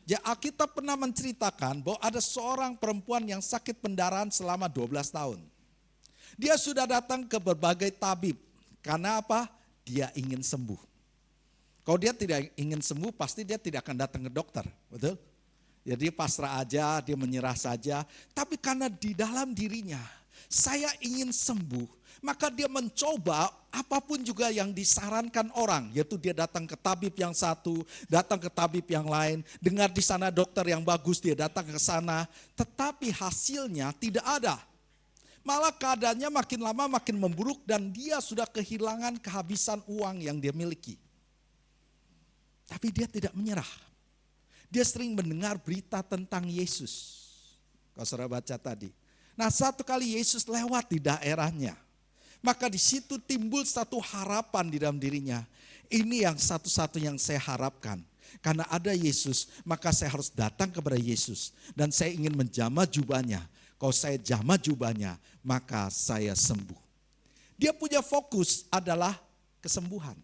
Ya, Alkitab pernah menceritakan bahwa ada seorang perempuan yang sakit pendarahan selama 12 tahun. Dia sudah datang ke berbagai tabib. Karena apa? Dia ingin sembuh. Kalau dia tidak ingin sembuh, pasti dia tidak akan datang ke dokter. Betul? Jadi pasrah aja, dia menyerah saja. Tapi karena di dalam dirinya, saya ingin sembuh. Maka dia mencoba apapun juga yang disarankan orang. Yaitu dia datang ke tabib yang satu, datang ke tabib yang lain. Dengar di sana dokter yang bagus, dia datang ke sana. Tetapi hasilnya tidak ada. Malah keadaannya makin lama makin memburuk dan dia sudah kehilangan kehabisan uang yang dia miliki. Tapi dia tidak menyerah. Dia sering mendengar berita tentang Yesus. Kalau saudara baca tadi. Nah, satu kali Yesus lewat di daerahnya. Maka di situ timbul satu harapan di dalam dirinya. Ini yang satu-satu yang saya harapkan. Karena ada Yesus, maka saya harus datang kepada Yesus. Dan saya ingin menjamah jubahnya. Kalau saya jamah jubahnya, maka saya sembuh. Dia punya fokus adalah kesembuhan.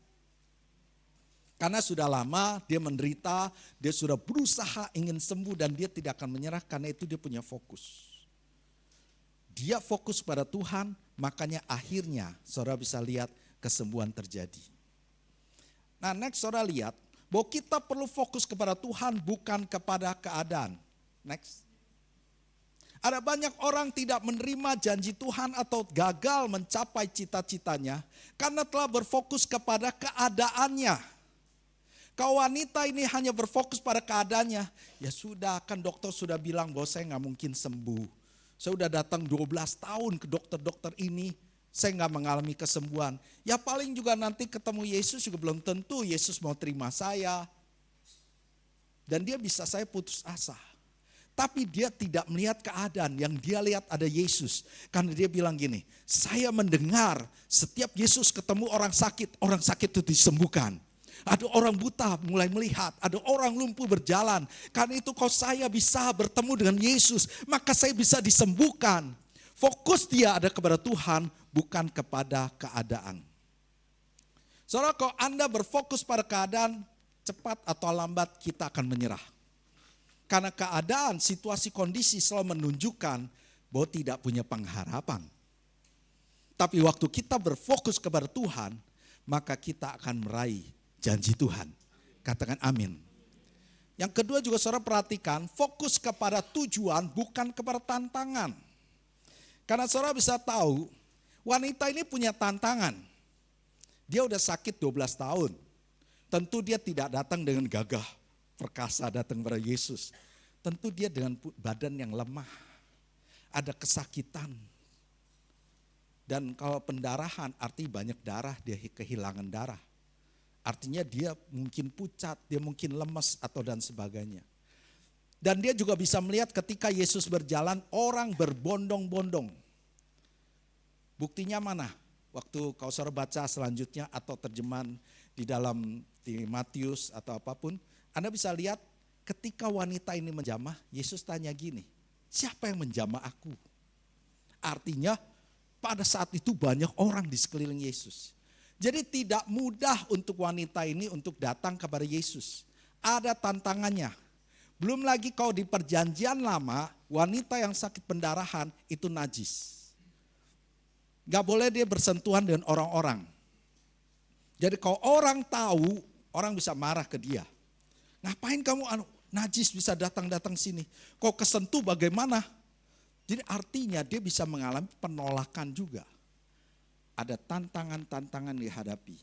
Karena sudah lama dia menderita, dia sudah berusaha ingin sembuh dan dia tidak akan menyerah karena itu dia punya fokus. Dia fokus pada Tuhan, makanya akhirnya saudara bisa lihat kesembuhan terjadi. Nah, next saudara lihat bahwa kita perlu fokus kepada Tuhan bukan kepada keadaan. Next. Ada banyak orang tidak menerima janji Tuhan atau gagal mencapai cita-citanya karena telah berfokus kepada keadaannya. Kalau wanita ini hanya berfokus pada keadaannya, ya sudah, kan dokter sudah bilang bahwa saya nggak mungkin sembuh. Saya sudah datang 12 tahun ke dokter-dokter ini, saya nggak mengalami kesembuhan. Ya paling juga nanti ketemu Yesus juga belum tentu Yesus mau terima saya. Dan dia bisa saya putus asa. Tapi dia tidak melihat keadaan, yang dia lihat ada Yesus. Karena dia bilang gini, saya mendengar setiap Yesus ketemu orang sakit itu disembuhkan. Ada orang buta mulai melihat, ada orang lumpuh berjalan. Karena itu kalau saya bisa bertemu dengan Yesus, maka saya bisa disembuhkan. Fokus dia ada kepada Tuhan, bukan kepada keadaan. Saudara, kalau Anda berfokus pada keadaan, cepat atau lambat kita akan menyerah. Karena keadaan, situasi, kondisi selalu menunjukkan bahwa tidak punya pengharapan. Tapi waktu kita berfokus kepada Tuhan, maka kita akan meraih janji Tuhan. Katakan amin. Yang kedua juga saudara perhatikan, fokus kepada tujuan bukan kepada tantangan. Karena saudara bisa tahu, wanita ini punya tantangan. Dia udah sakit 12 tahun. Tentu dia tidak datang dengan gagah perkasa datang kepada Yesus. Tentu dia dengan badan yang lemah. Ada kesakitan. Dan kalau pendarahan artinya banyak darah, dia kehilangan darah. Artinya dia mungkin pucat, dia mungkin lemas atau dan sebagainya. Dan dia juga bisa melihat ketika Yesus berjalan, orang berbondong-bondong. Buktinya mana? Waktu kau saudara baca selanjutnya atau terjemahan di dalam di Matius atau apapun, Anda bisa lihat ketika wanita ini menjamah, Yesus tanya gini, siapa yang menjamah aku? Artinya pada saat itu banyak orang di sekeliling Yesus. Jadi tidak mudah untuk wanita ini untuk datang kepada Yesus. Ada tantangannya. Belum lagi kalau di perjanjian lama, wanita yang sakit pendarahan itu najis. Gak boleh dia bersentuhan dengan orang-orang. Jadi kalau orang tahu, orang bisa marah ke dia. Ngapain kamu najis bisa datang-datang sini? Kau kesentuh bagaimana? Jadi artinya dia bisa mengalami penolakan juga. Ada tantangan-tantangan dihadapi.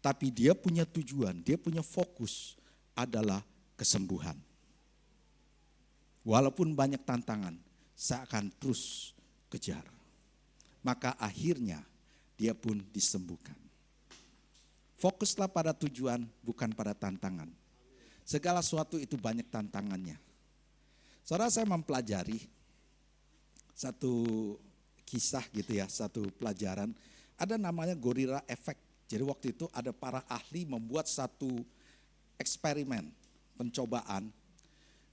Tapi dia punya tujuan, dia punya fokus adalah kesembuhan. Walaupun banyak tantangan, saya akan terus kejar. Maka akhirnya dia pun disembuhkan. Fokuslah pada tujuan, bukan pada tantangan. Segala sesuatu itu banyak tantangannya. Saudara, saya mempelajari satu kisah gitu ya, satu pelajaran. Ada namanya gorilla effect. Jadi waktu itu ada para ahli membuat satu eksperimen, pencobaan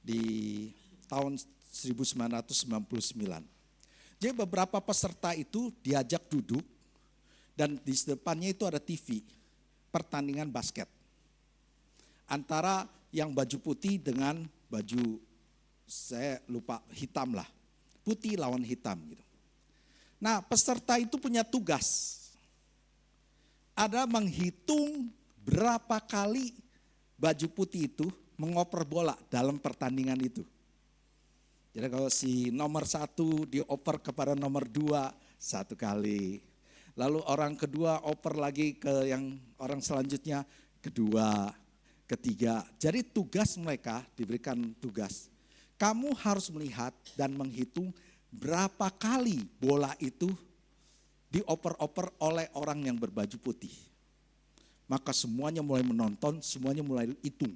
di tahun 1999. Jadi beberapa peserta itu diajak duduk dan di depannya itu ada TV, pertandingan basket. Antara yang baju putih dengan baju, saya lupa, hitam lah. Putih lawan hitam gitu. Nah, peserta itu punya tugas. Ada menghitung berapa kali baju putih itu mengoper bola dalam pertandingan itu. Jadi kalau si nomor 1 dioper kepada nomor 2 1 kali. Lalu orang kedua oper lagi ke yang orang selanjutnya kedua, ketiga. Jadi tugas mereka diberikan tugas. Kamu harus melihat dan menghitung berapa kali bola itu dioper-oper oleh orang yang berbaju putih. Maka semuanya mulai menonton, semuanya mulai hitung.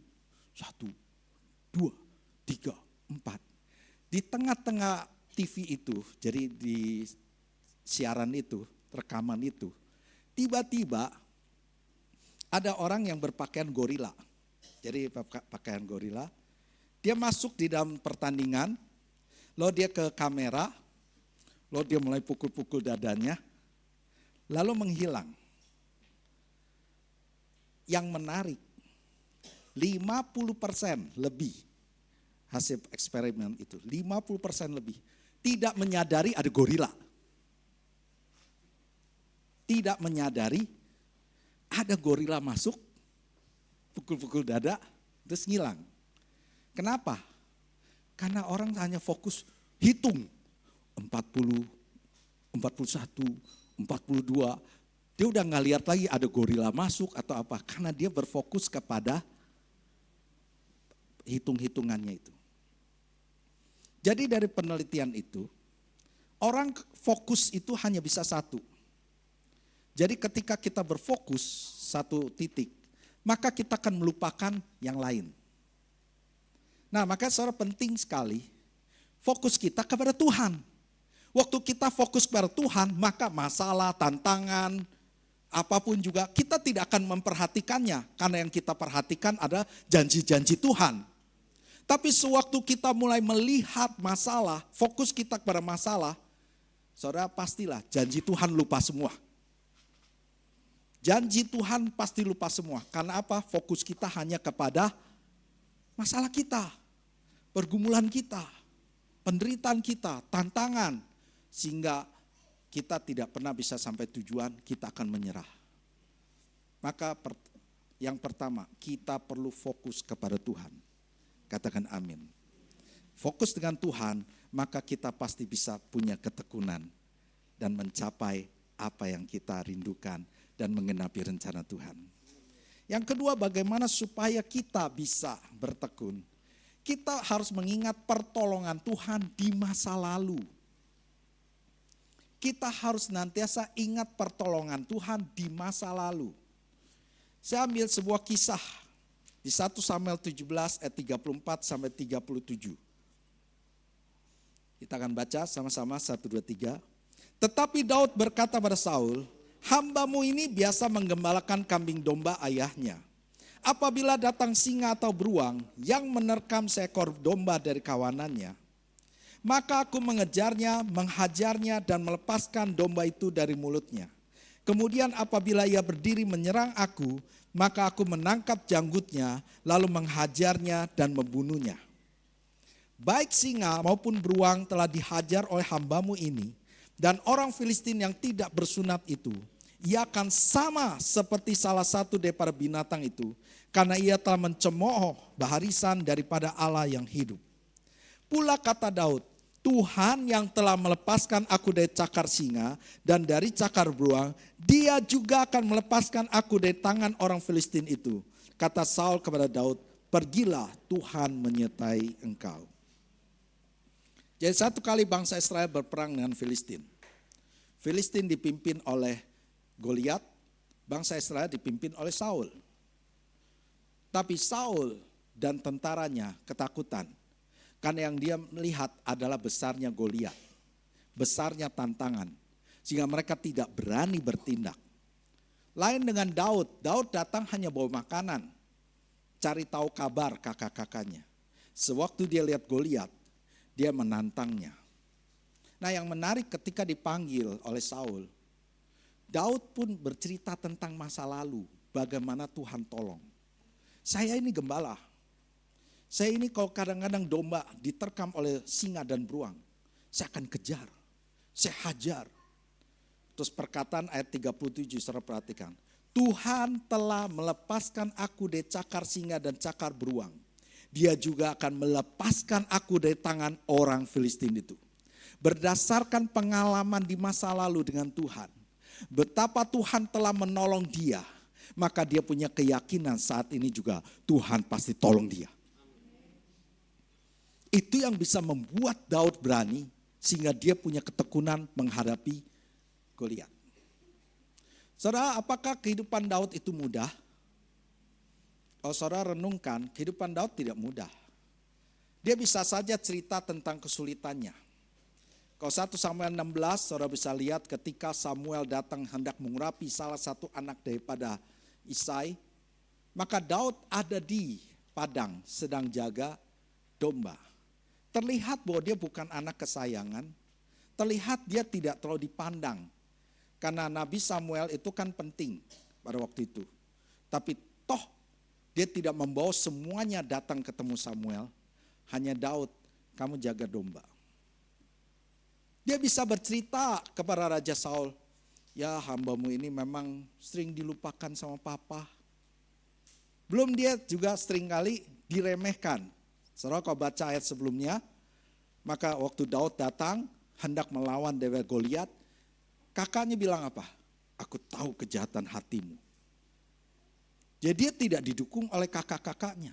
1, 2, 3, 4. Di tengah-tengah TV itu, jadi di siaran itu, rekaman itu, tiba-tiba ada orang yang berpakaian gorila. Jadi pakaian gorila, dia masuk di dalam pertandingan, lalu dia ke kamera, lalu dia mulai pukul-pukul dadanya, lalu menghilang. Yang menarik, 50% lebih hasil eksperimen itu, 50% lebih tidak menyadari ada gorila. Tidak menyadari ada gorila masuk, pukul-pukul dada, terus ngilang. Kenapa? Karena orang hanya fokus hitung 40, 41, 42. Dia udah gak lihat lagi ada gorila masuk atau apa. Karena dia berfokus kepada hitung-hitungannya itu. Jadi dari penelitian itu, orang fokus itu hanya bisa satu. Jadi ketika kita berfokus satu titik, maka kita akan melupakan yang lain. Nah, maka saudara penting sekali fokus kita kepada Tuhan. Waktu kita fokus kepada Tuhan, maka masalah, tantangan, apapun juga kita tidak akan memperhatikannya. Karena yang kita perhatikan adalah janji-janji Tuhan. Tapi sewaktu kita mulai melihat masalah, fokus kita kepada masalah, saudara pastilah janji Tuhan lupa semua. Janji Tuhan pasti lupa semua. Karena apa? Fokus kita hanya kepada masalah kita, pergumulan kita, penderitaan kita, tantangan. Sehingga kita tidak pernah bisa sampai tujuan, kita akan menyerah. Maka yang pertama, kita perlu fokus kepada Tuhan. Katakan amin. Fokus dengan Tuhan, maka kita pasti bisa punya ketekunan dan mencapai apa yang kita rindukan dan mengenapi rencana Tuhan. Yang kedua, bagaimana supaya kita bisa bertekun? Kita harus mengingat pertolongan Tuhan di masa lalu. Kita harus senantiasa ingat pertolongan Tuhan di masa lalu. Saya ambil sebuah kisah di 1 Samuel 17 ayat 34 sampai 37. Kita akan baca sama-sama 1, 2, 3. Tetapi Daud berkata pada Saul, "Hambamu ini biasa menggembalakan kambing domba ayahnya. Apabila datang singa atau beruang yang menerkam seekor domba dari kawanannya, maka aku mengejarnya, menghajarnya dan melepaskan domba itu dari mulutnya. Kemudian apabila ia berdiri menyerang aku, maka aku menangkap janggutnya, lalu menghajarnya dan membunuhnya. Baik singa maupun beruang telah dihajar oleh hambamu ini, dan orang Filistin yang tidak bersunat itu, ia akan sama seperti salah satu daripada binatang itu, karena ia telah mencemooh barisan daripada Allah yang hidup. Pula kata Daud, Tuhan yang telah melepaskan aku dari cakar singa dan dari cakar beruang, dia juga akan melepaskan aku dari tangan orang Filistin itu. Kata Saul kepada Daud, pergilah, Tuhan menyertai engkau." Jadi satu kali bangsa Israel berperang dengan Filistin. Filistin dipimpin oleh Goliat, bangsa Israel dipimpin oleh Saul. Tapi Saul dan tentaranya ketakutan. Karena yang dia melihat adalah besarnya Goliat, besarnya tantangan, sehingga mereka tidak berani bertindak. Lain dengan Daud, Daud datang hanya bawa makanan, cari tahu kabar kakak-kakaknya. Sewaktu dia lihat Goliat, dia menantangnya. Nah, yang menarik ketika dipanggil oleh Saul, Daud pun bercerita tentang masa lalu, bagaimana Tuhan tolong. Saya ini gembala. Saya ini kalau kadang-kadang domba diterkam oleh singa dan beruang, saya akan kejar, saya hajar. Terus perkataan ayat 37, saudara perhatikan. Tuhan telah melepaskan aku dari cakar singa dan cakar beruang. Dia juga akan melepaskan aku dari tangan orang Filistin itu. Berdasarkan pengalaman di masa lalu dengan Tuhan, betapa Tuhan telah menolong dia, maka dia punya keyakinan saat ini juga Tuhan pasti tolong dia. Itu yang bisa membuat Daud berani sehingga dia punya ketekunan menghadapi Goliat. Saudara, apakah kehidupan Daud itu mudah? Kalau saudara renungkan, kehidupan Daud tidak mudah. Dia bisa saja cerita tentang kesulitannya. Kalau 1 Samuel 16, saudara bisa lihat ketika Samuel datang hendak mengurapi salah satu anak daripada Isai, maka Daud ada di padang sedang jaga domba. Terlihat bahwa dia bukan anak kesayangan, terlihat dia tidak terlalu dipandang. Karena Nabi Samuel itu kan penting pada waktu itu. Tapi toh dia tidak membawa semuanya datang ketemu Samuel, hanya Daud, kamu jaga domba. Dia bisa bercerita kepada Raja Saul, ya hambamu ini memang sering dilupakan sama papa. Belum dia juga seringkali diremehkan. Saudara kalau baca ayat sebelumnya, maka waktu Daud datang hendak melawan Dewa Goliat, kakaknya bilang apa? Aku tahu kejahatan hatimu. Jadi dia tidak didukung oleh kakak-kakaknya.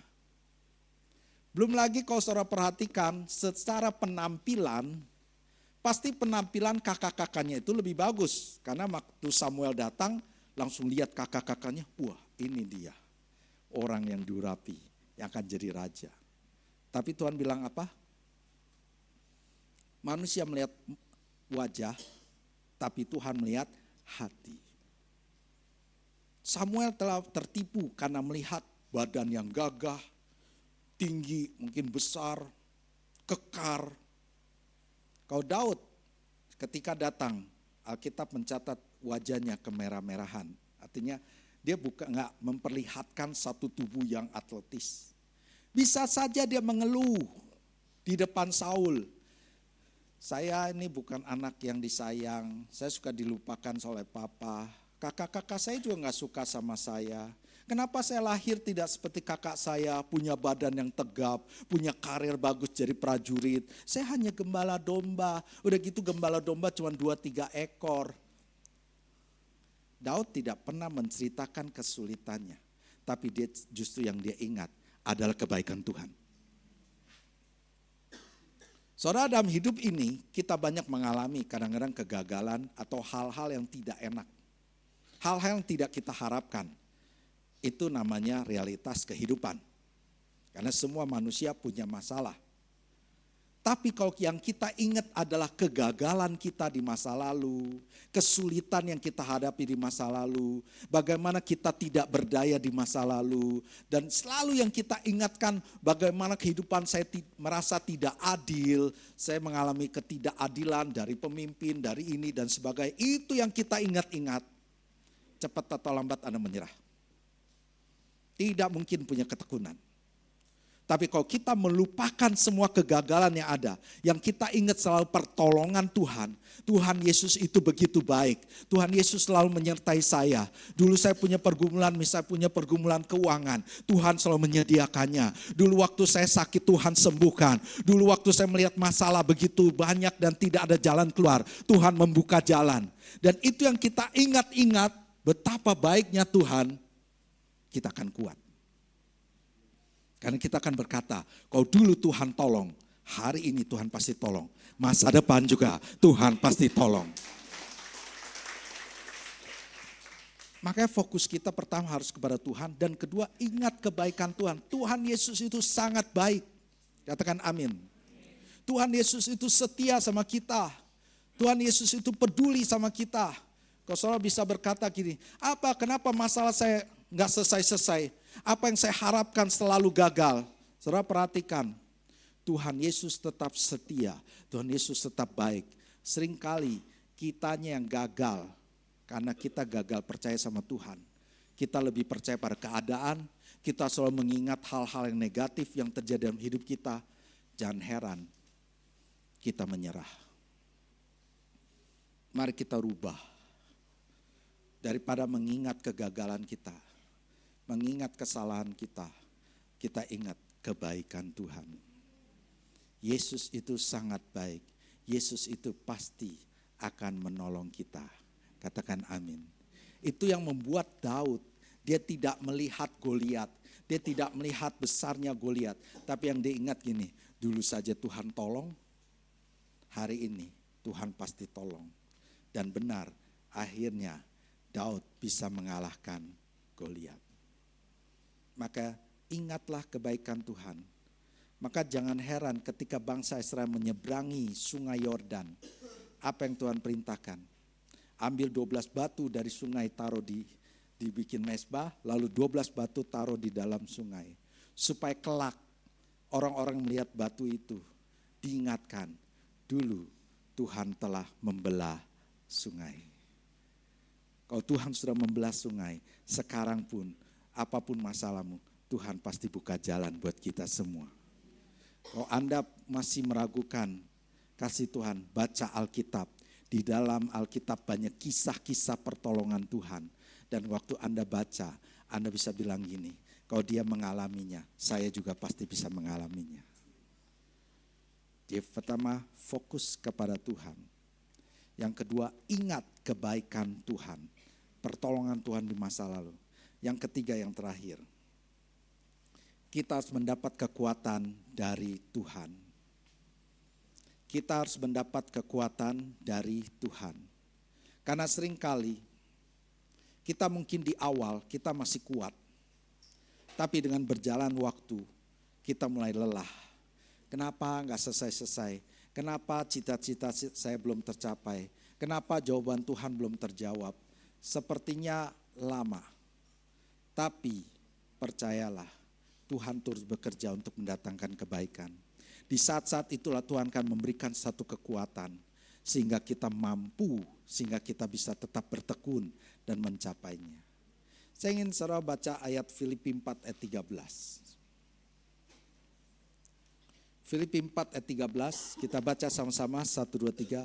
Belum lagi kalau saudara perhatikan secara penampilan, pasti penampilan kakak-kakaknya itu lebih bagus. Karena waktu Samuel datang langsung lihat kakak-kakaknya, wah ini dia orang yang diurapi yang akan jadi raja. Tapi Tuhan bilang apa? Manusia melihat wajah, tapi Tuhan melihat hati. Samuel telah tertipu karena melihat badan yang gagah, tinggi, mungkin besar, kekar. Kalau Daud ketika datang, Alkitab mencatat wajahnya kemerah-merahan. Artinya dia nggak memperlihatkan satu tubuh yang atletis. Bisa saja dia mengeluh di depan Saul. Saya ini bukan anak yang disayang, saya suka dilupakan oleh papa. Kakak-kakak saya juga gak suka sama saya. Kenapa saya lahir tidak seperti kakak saya, punya badan yang tegap, punya karir bagus jadi prajurit. Saya hanya gembala domba, udah gitu gembala domba cuma 2-3 ekor. Daud tidak pernah menceritakan kesulitannya. Tapi dia justru yang dia ingat adalah kebaikan Tuhan. Saudara, dalam hidup ini kita banyak mengalami kadang-kadang kegagalan atau hal-hal yang tidak enak. Hal-hal yang tidak kita harapkan. Itu namanya realitas kehidupan. Karena semua manusia punya masalah. Tapi kalau yang kita ingat adalah kegagalan kita di masa lalu, kesulitan yang kita hadapi di masa lalu, bagaimana kita tidak berdaya di masa lalu, dan selalu yang kita ingatkan bagaimana kehidupan saya merasa tidak adil, saya mengalami ketidakadilan dari pemimpin, dari ini dan sebagainya. Itu yang kita ingat-ingat, cepat atau lambat Anda menyerah. Tidak mungkin punya ketekunan. Tapi kalau kita melupakan semua kegagalan yang ada, yang kita ingat selalu pertolongan Tuhan. Tuhan Yesus itu begitu baik. Tuhan Yesus selalu menyertai saya. Dulu saya punya pergumulan, misalnya punya pergumulan keuangan. Tuhan selalu menyediakannya. Dulu waktu saya sakit Tuhan sembuhkan. Dulu waktu saya melihat masalah begitu banyak dan tidak ada jalan keluar. Tuhan membuka jalan. Dan itu yang kita ingat-ingat betapa baiknya Tuhan, kita akan kuat. Karena kita akan berkata, kalau dulu Tuhan tolong, hari ini Tuhan pasti tolong. Masa depan juga Tuhan pasti tolong. Makanya fokus kita pertama harus kepada Tuhan. Dan kedua, ingat kebaikan Tuhan. Tuhan Yesus itu sangat baik. Katakan amin. Tuhan Yesus itu setia sama kita. Tuhan Yesus itu peduli sama kita. Kalau saudara bisa berkata gini, kenapa masalah saya gak selesai-selesai? Apa yang saya harapkan selalu gagal. Saudara perhatikan, Tuhan Yesus tetap setia, Tuhan Yesus tetap baik. Seringkali kitanya yang gagal, karena kita gagal percaya sama Tuhan. Kita lebih percaya pada keadaan, kita selalu mengingat hal-hal yang negatif yang terjadi dalam hidup kita. Jangan heran, kita menyerah. Mari kita rubah. Daripada mengingat kegagalan kita, mengingat kesalahan kita, kita ingat kebaikan Tuhan. Yesus itu sangat baik. Yesus itu pasti akan menolong kita. Katakan amin. Itu yang membuat Daud, dia tidak melihat Goliat, dia tidak melihat besarnya Goliat, tapi yang dia ingat gini, dulu saja Tuhan tolong, hari ini Tuhan pasti tolong. Dan benar, akhirnya Daud bisa mengalahkan Goliat. Maka ingatlah kebaikan Tuhan. Maka jangan heran ketika bangsa Israel menyeberangi sungai Yordan. Apa yang Tuhan perintahkan? Ambil 12 batu dari sungai, taruh dibikin mezbah, lalu 12 batu taruh di dalam sungai. Supaya kelak orang-orang melihat batu itu, diingatkan, dulu Tuhan telah membelah sungai. Kalau Tuhan sudah membelah sungai, sekarang pun apapun masalahmu, Tuhan pasti buka jalan buat kita semua. Kalau Anda masih meragukan kasih Tuhan, baca Alkitab. Di dalam Alkitab banyak kisah-kisah pertolongan Tuhan. Dan waktu Anda baca, Anda bisa bilang gini, kalau dia mengalaminya, saya juga pasti bisa mengalaminya. Jadi pertama, fokus kepada Tuhan. Yang kedua, ingat kebaikan Tuhan. Pertolongan Tuhan di masa lalu. Yang ketiga, yang terakhir, kita harus mendapat kekuatan dari Tuhan. Kita harus mendapat kekuatan dari Tuhan. Karena seringkali kita mungkin di awal kita masih kuat. Tapi dengan berjalan waktu kita mulai lelah. Kenapa nggak selesai-selesai? Kenapa cita-cita saya belum tercapai? Kenapa jawaban Tuhan belum terjawab? Sepertinya lama. Tapi percayalah, Tuhan terus bekerja untuk mendatangkan kebaikan. Di saat-saat itulah Tuhan akan memberikan satu kekuatan sehingga kita mampu, sehingga kita bisa tetap bertekun dan mencapainya. Saya ingin saudara baca ayat Filipi 4 ayat 13. Filipi 4 ayat 13, kita baca sama-sama 1, 2, 3.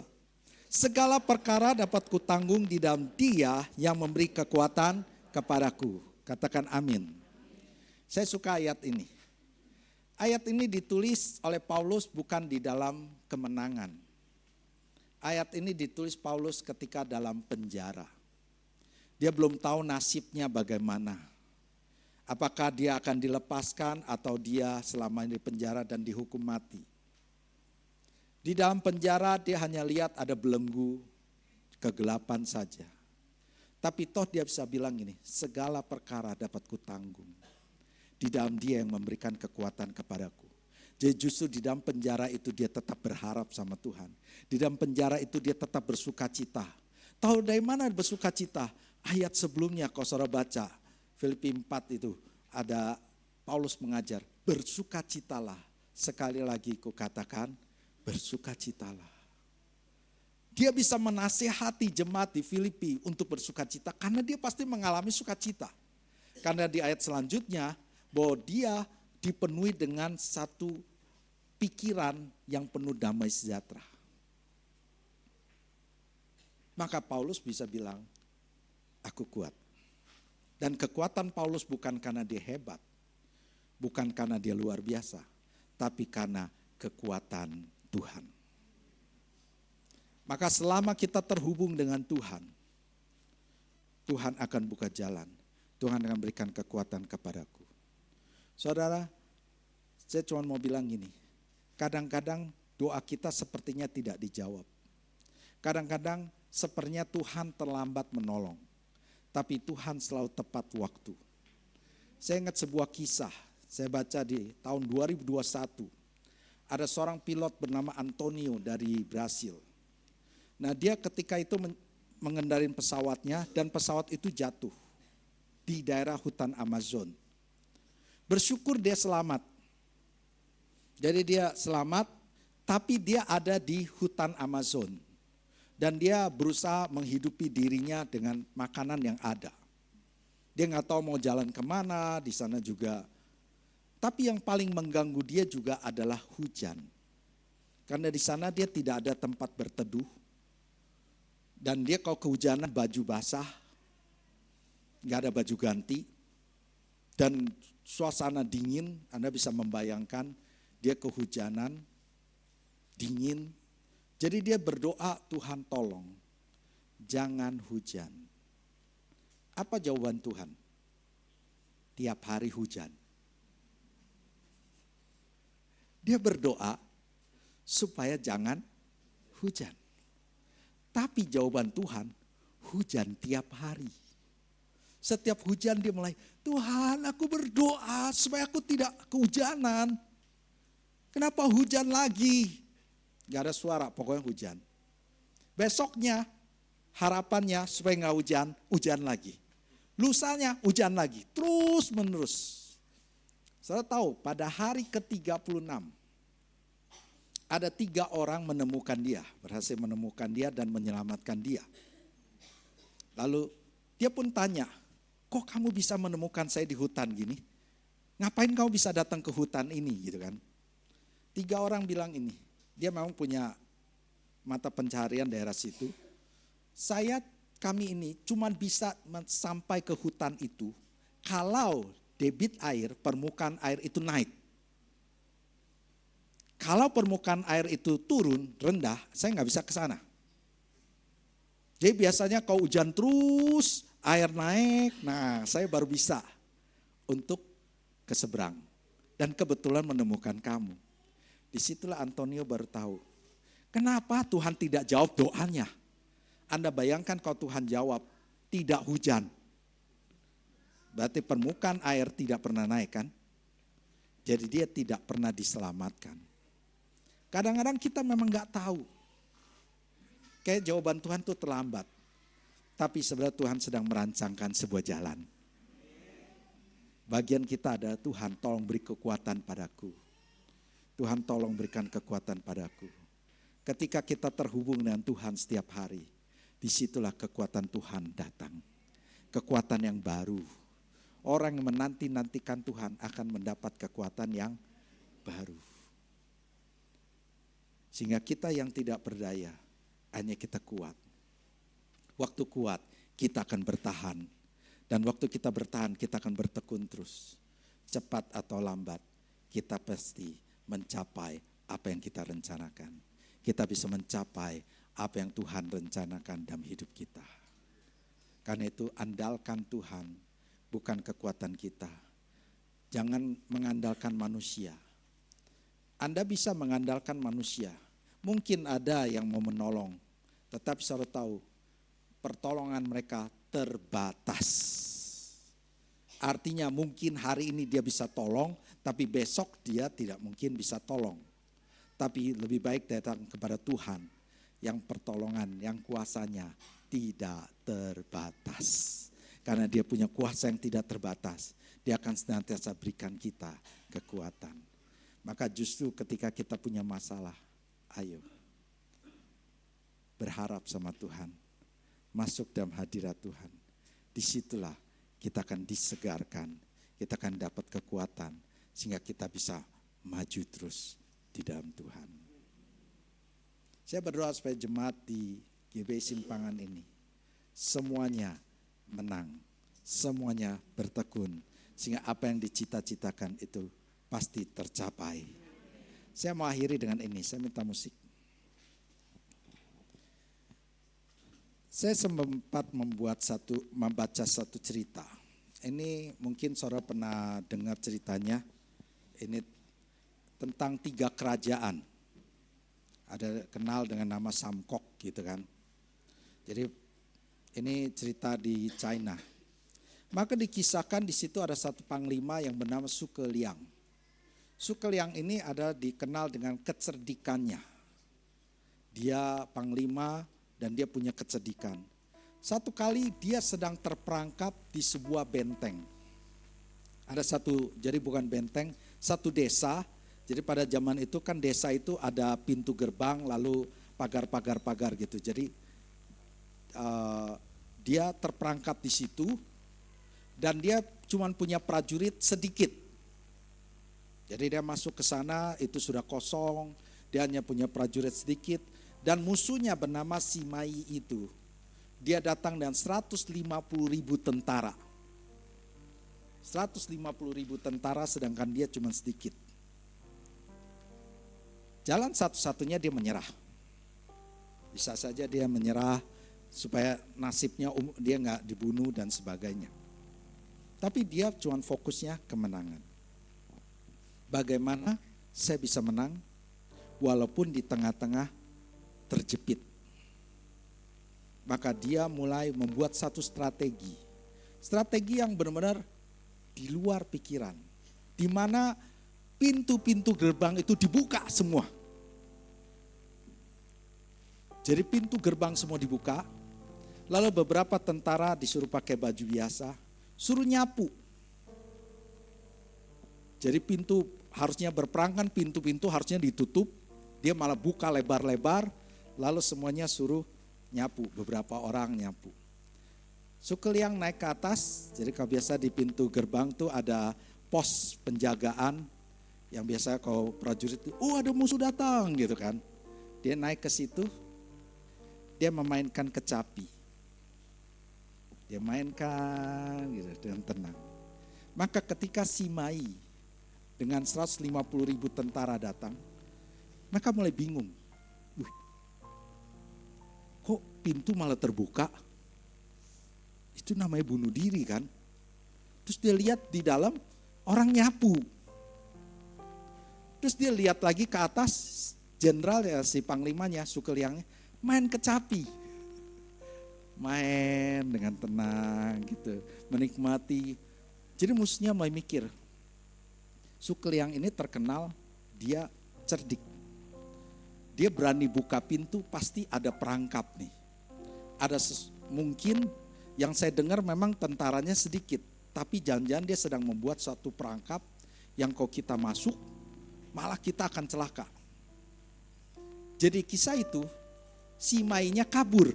Segala perkara dapat kutanggung di dalam Dia yang memberi kekuatan kepadaku. Katakan amin. Saya suka ayat ini. Ayat ini ditulis oleh Paulus bukan di dalam kemenangan. Ayat ini ditulis Paulus ketika dalam penjara. Dia belum tahu nasibnya bagaimana. Apakah dia akan dilepaskan atau dia selama ini di penjara dan dihukum mati. Di dalam penjara dia hanya lihat ada belenggu, kegelapan saja. Tapi toh dia bisa bilang gini, segala perkara dapat kutanggung. Di dalam Dia yang memberikan kekuatan kepadaku. Jadi justru di dalam penjara itu dia tetap berharap sama Tuhan. Di dalam penjara itu dia tetap bersuka cita. Tahu dari mana bersuka cita? Ayat sebelumnya kau saudara baca. Filipi 4 itu ada Paulus mengajar, bersukacitalah. Sekali lagi ku katakan, bersukacitalah. Dia bisa menasihati jemaat di Filipi untuk bersukacita karena dia pasti mengalami sukacita. Karena di ayat selanjutnya bahwa dia dipenuhi dengan satu pikiran yang penuh damai sejahtera. Maka Paulus bisa bilang, aku kuat. Dan kekuatan Paulus bukan karena dia hebat, bukan karena dia luar biasa, tapi karena kekuatan Tuhan. Maka selama kita terhubung dengan Tuhan, Tuhan akan buka jalan. Tuhan akan berikan kekuatan kepadaku. Saudara, saya cuma mau bilang gini, kadang-kadang doa kita sepertinya tidak dijawab. Kadang-kadang sepertinya Tuhan terlambat menolong. Tapi Tuhan selalu tepat waktu. Saya ingat sebuah kisah, saya baca di tahun 2021. Ada seorang pilot bernama Antonio dari Brasil. Nah dia ketika itu mengendarin pesawatnya dan pesawat itu jatuh di daerah hutan Amazon. Bersyukur dia selamat. Jadi dia selamat, tapi dia ada di hutan Amazon. Dan dia berusaha menghidupi dirinya dengan makanan yang ada. Dia nggak tahu mau jalan kemana, di sana juga. Tapi yang paling mengganggu dia juga adalah hujan. Karena di sana dia tidak ada tempat berteduh. Dan dia kalau kehujanan baju basah, nggak ada baju ganti. Dan suasana dingin, Anda bisa membayangkan dia kehujanan, dingin. Jadi dia berdoa, Tuhan tolong, jangan hujan. Apa jawaban Tuhan? Tiap hari hujan. Dia berdoa supaya jangan hujan. Tapi jawaban Tuhan, hujan tiap hari. Setiap hujan dia mulai, Tuhan aku berdoa supaya aku tidak kehujanan. Kenapa hujan lagi? Gak ada suara, pokoknya hujan. Besoknya harapannya supaya gak hujan, hujan lagi. Lusanya hujan lagi, terus menerus. Saya tahu pada hari ke-36 ada 3 orang menemukan dia, berhasil menemukan dia dan menyelamatkan dia. Lalu dia pun tanya, kok kamu bisa menemukan saya di hutan gini? Ngapain kamu bisa datang ke hutan ini gitu kan? 3 orang bilang ini, dia memang punya mata pencaharian daerah situ. Kami ini cuma bisa sampai ke hutan itu kalau debit air, permukaan air itu naik. Kalau permukaan air itu turun, rendah, saya nggak bisa ke sana. Jadi biasanya kalau hujan terus, air naik, nah saya baru bisa untuk ke seberang. Dan kebetulan menemukan kamu. Disitulah Antonio baru tahu, kenapa Tuhan tidak jawab doanya. Anda bayangkan kalau Tuhan jawab, tidak hujan. Berarti permukaan air tidak pernah naik kan? Jadi dia tidak pernah diselamatkan. Kadang-kadang kita memang gak tahu. Kayak jawaban Tuhan tuh terlambat. Tapi sebenarnya Tuhan sedang merancangkan sebuah jalan. Bagian kita ada, Tuhan tolong beri kekuatan padaku. Tuhan tolong berikan kekuatan padaku. Ketika kita terhubung dengan Tuhan setiap hari, disitulah kekuatan Tuhan datang. Kekuatan yang baru. Orang yang menanti-nantikan Tuhan akan mendapat kekuatan yang baru. Sehingga kita yang tidak berdaya, hanya kita kuat. Waktu kuat, kita akan bertahan. Dan waktu kita bertahan, kita akan bertekun terus. Cepat atau lambat, kita pasti mencapai apa yang kita rencanakan. Kita bisa mencapai apa yang Tuhan rencanakan dalam hidup kita. Karena itu andalkan Tuhan, bukan kekuatan kita. Jangan mengandalkan manusia. Anda bisa mengandalkan manusia. Mungkin ada yang mau menolong. Tetapi saudara tahu, pertolongan mereka terbatas. Artinya mungkin hari ini dia bisa tolong, tapi besok dia tidak mungkin bisa tolong. Tapi lebih baik datang kepada Tuhan yang pertolongan, yang kuasanya tidak terbatas. Karena dia punya kuasa yang tidak terbatas. Dia akan senantiasa berikan kita kekuatan. Maka justru ketika kita punya masalah, ayo berharap sama Tuhan. Masuk dalam hadirat Tuhan. Disitulah kita akan disegarkan. Kita akan dapat kekuatan. Sehingga kita bisa maju terus di dalam Tuhan. Saya berdoa supaya jemaat di GBI Simpangan ini semuanya menang, semuanya bertekun, sehingga apa yang dicita-citakan itu pasti tercapai. Saya mau akhiri dengan ini, saya minta musik. Saya sempat membaca satu cerita. Ini mungkin saudara pernah dengar ceritanya. Ini tentang 3 kerajaan. Ada kenal dengan nama Samkok gitu kan. Jadi ini cerita di China. Maka dikisahkan di situ ada satu panglima yang bernama Zhuge Liang. Zhuge Liang ini ada dikenal dengan kecerdikannya. Dia panglima dan dia punya kecerdikan. Satu kali dia sedang terperangkap di sebuah benteng. Ada satu, jadi bukan benteng, satu desa. Jadi pada zaman itu kan desa itu ada pintu gerbang lalu pagar-pagar gitu. Jadi dia terperangkap di situ dan dia cuma punya prajurit sedikit. Jadi dia masuk ke sana itu sudah kosong, dia hanya punya prajurit sedikit dan musuhnya bernama Simai itu. Dia datang dengan 150.000 tentara. 150.000 tentara sedangkan dia cuma sedikit. Jalan satu-satunya dia menyerah. Bisa saja dia menyerah supaya nasibnya dia nggak dibunuh dan sebagainya. Tapi dia cuma fokusnya kemenangan. Bagaimana saya bisa menang walaupun di tengah-tengah terjepit. Maka dia mulai membuat satu strategi. Strategi yang benar-benar di luar pikiran. Di mana pintu-pintu gerbang itu dibuka semua. Jadi pintu gerbang semua dibuka. Lalu beberapa tentara disuruh pakai baju biasa. Suruh nyapu. Jadi pintu harusnya berperang kan, pintu-pintu harusnya ditutup. Dia malah buka lebar-lebar. Lalu semuanya suruh nyapu. Beberapa orang nyapu. Zhuge Liang naik ke atas. Jadi kalau biasa di pintu gerbang tuh ada pos penjagaan. Yang biasa kalau prajurit itu, ada musuh datang gitu kan. Dia naik ke situ, dia memainkan kecapi. Dia mainkan gitu dengan tenang. Maka ketika Simai dengan 150.000 tentara datang, mereka mulai bingung. Kok pintu malah terbuka? Itu namanya bunuh diri kan. Terus dia lihat di dalam orang nyapu. Terus dia lihat lagi ke atas, jenderal ya si panglimanya, Zhuge Liangnya, main kecapi. Main dengan tenang gitu, menikmati. Jadi musuhnya mulai mikir, Zhuge Liang ini terkenal dia cerdik. dia berani buka pintu, pasti ada perangkap nih. Ada mungkin yang saya dengar memang tentaranya sedikit, tapi jangan-jangan dia sedang membuat suatu perangkap yang kalau kita masuk, malah kita akan celaka. Jadi kisah itu, si Mainya kabur.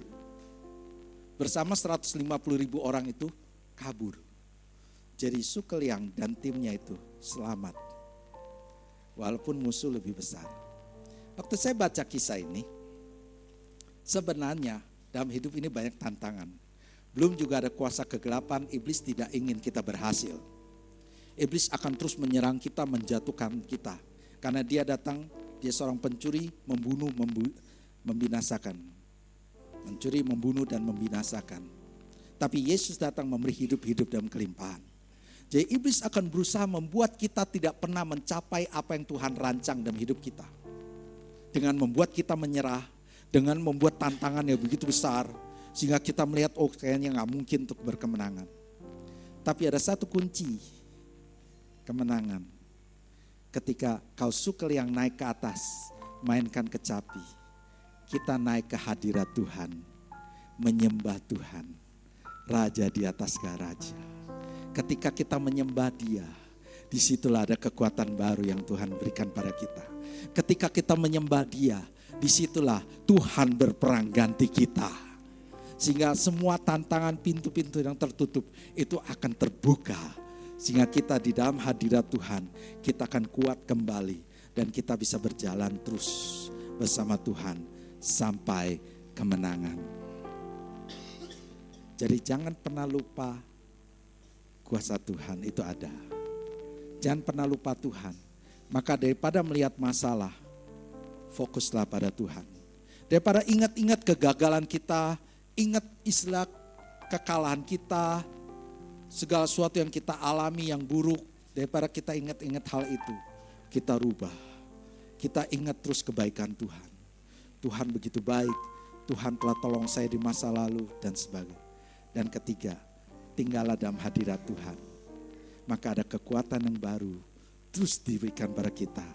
Bersama 150.000 orang itu kabur. Jadi Sukeliang dan timnya itu selamat. Walaupun musuh lebih besar. Waktu saya baca kisah ini, sebenarnya dalam hidup ini banyak tantangan. Belum juga ada kuasa kegelapan, iblis tidak ingin kita berhasil. Iblis akan terus menyerang kita, menjatuhkan kita. Karena dia datang, dia seorang pencuri, membunuh, membinasakan. Mencuri, membunuh, dan membinasakan. Tapi Yesus datang memberi hidup dalam kelimpahan. Jadi iblis akan berusaha membuat kita tidak pernah mencapai apa yang Tuhan rancang dalam hidup kita. Dengan membuat kita menyerah, dengan membuat tantangan yang begitu besar, sehingga kita melihat, oh kayaknya gak mungkin untuk berkemenangan. Tapi ada satu kunci kemenangan. Ketika kau Sukeliang naik ke atas, mainkan kecapi. Kita naik ke hadirat Tuhan, menyembah Tuhan, Raja di atas raja. Ketika kita menyembah Dia, disitulah ada kekuatan baru yang Tuhan berikan pada kita. Ketika kita menyembah Dia, disitulah Tuhan berperang ganti kita. Sehingga semua tantangan, pintu-pintu yang tertutup itu akan terbuka. Sehingga kita di dalam hadirat Tuhan, kita akan kuat kembali. Dan kita bisa berjalan terus bersama Tuhan sampai kemenangan. Jadi jangan pernah lupa kuasa Tuhan itu ada. Jangan pernah lupa Tuhan. Maka daripada melihat masalah, fokuslah pada Tuhan. Daripada ingat-ingat kegagalan kita, ingat istilah kekalahan kita, segala sesuatu yang kita alami yang buruk, daripada kita ingat-ingat hal itu, kita rubah. Kita ingat terus kebaikan Tuhan. Tuhan begitu baik, Tuhan telah tolong saya di masa lalu dan sebagainya. Dan ketiga, tinggallah dalam hadirat Tuhan. Maka ada kekuatan yang baru terus diberikan pada kita.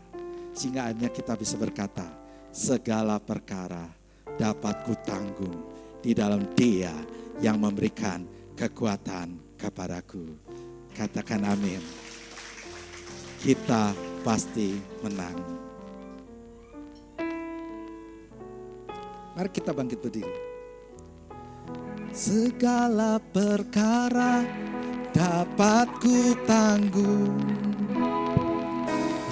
Sehingga akhirnya kita bisa berkata, segala perkara dapat kutanggung di dalam Dia yang memberikan kekuatan kepadaku. Katakan amin. Kita pasti menang. Mari kita bangkit berdiri. Segala perkara dapat ku tanggung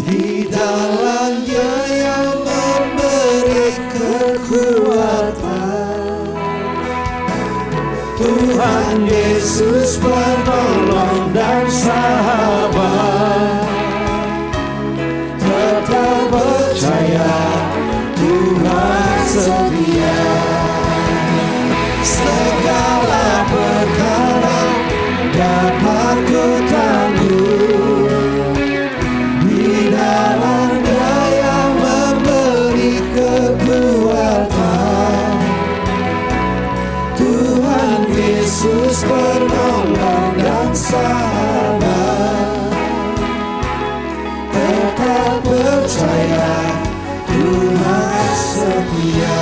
di dalam Dia yang memberi kekuatan. Tuhan Yesus penolong dan sahabat. Tetap percaya Tuhan setia. Segala perkara dapat ku tanggung di dalam Dia yang memberi kekuatan. Tuhan Yesus penolong dan sahabat. Tetap percaya Tuhan setia.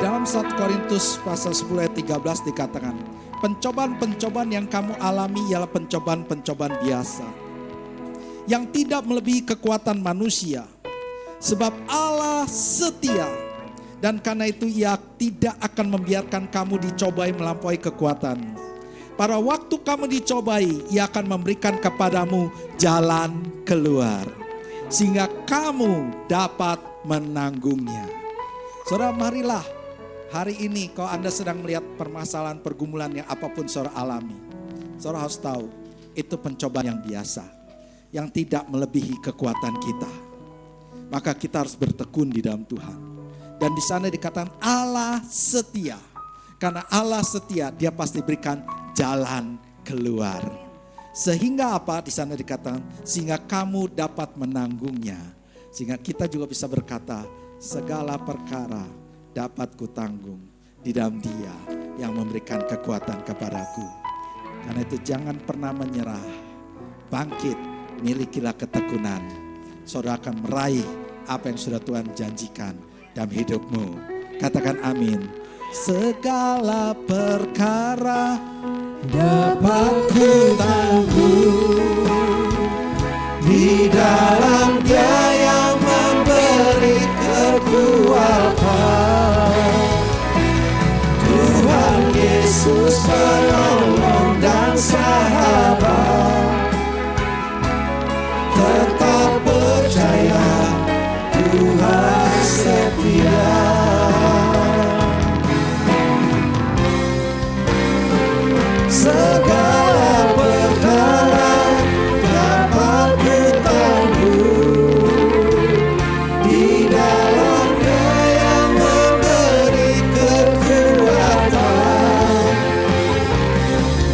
Dalam 1 Korintus pasal 10 ayat 13 dikatakan, pencobaan-pencobaan yang kamu alami ialah pencobaan-pencobaan biasa, yang tidak melebihi kekuatan manusia. Sebab Allah setia, dan karena itu Ia tidak akan membiarkan kamu dicobai melampaui kekuatan. Pada waktu kamu dicobai, Ia akan memberikan kepadamu jalan keluar, sehingga kamu dapat menanggungnya. Saudara, marilah hari ini kalau Anda sedang melihat permasalahan pergumulan yang apapun saudara alami, saudara harus tahu itu pencobaan yang biasa, yang tidak melebihi kekuatan kita. Maka kita harus bertekun di dalam Tuhan. Dan di sana dikatakan Allah setia. Karena Allah setia, Dia pasti berikan jalan keluar. Sehingga apa? Di sana dikatakan sehingga kamu dapat menanggungnya. Sehingga kita juga bisa berkata, segala perkara dapat kutanggung di dalam Dia yang memberikan kekuatan kepadaku. Karena itu jangan pernah menyerah. Bangkit milikilah ketekunan. Saudara akan meraih apa yang sudah Tuhan janjikan dalam hidupmu. Katakan amin. Segala perkara dapat ku tanggung di dalam Dia yang memberi kekuatan. Tuhan Yesus penolong dan sahabat, tetap percaya Tuhan setia. Segala perkara dapat ku tanggung di dalam Dia yang memberi kekuatan.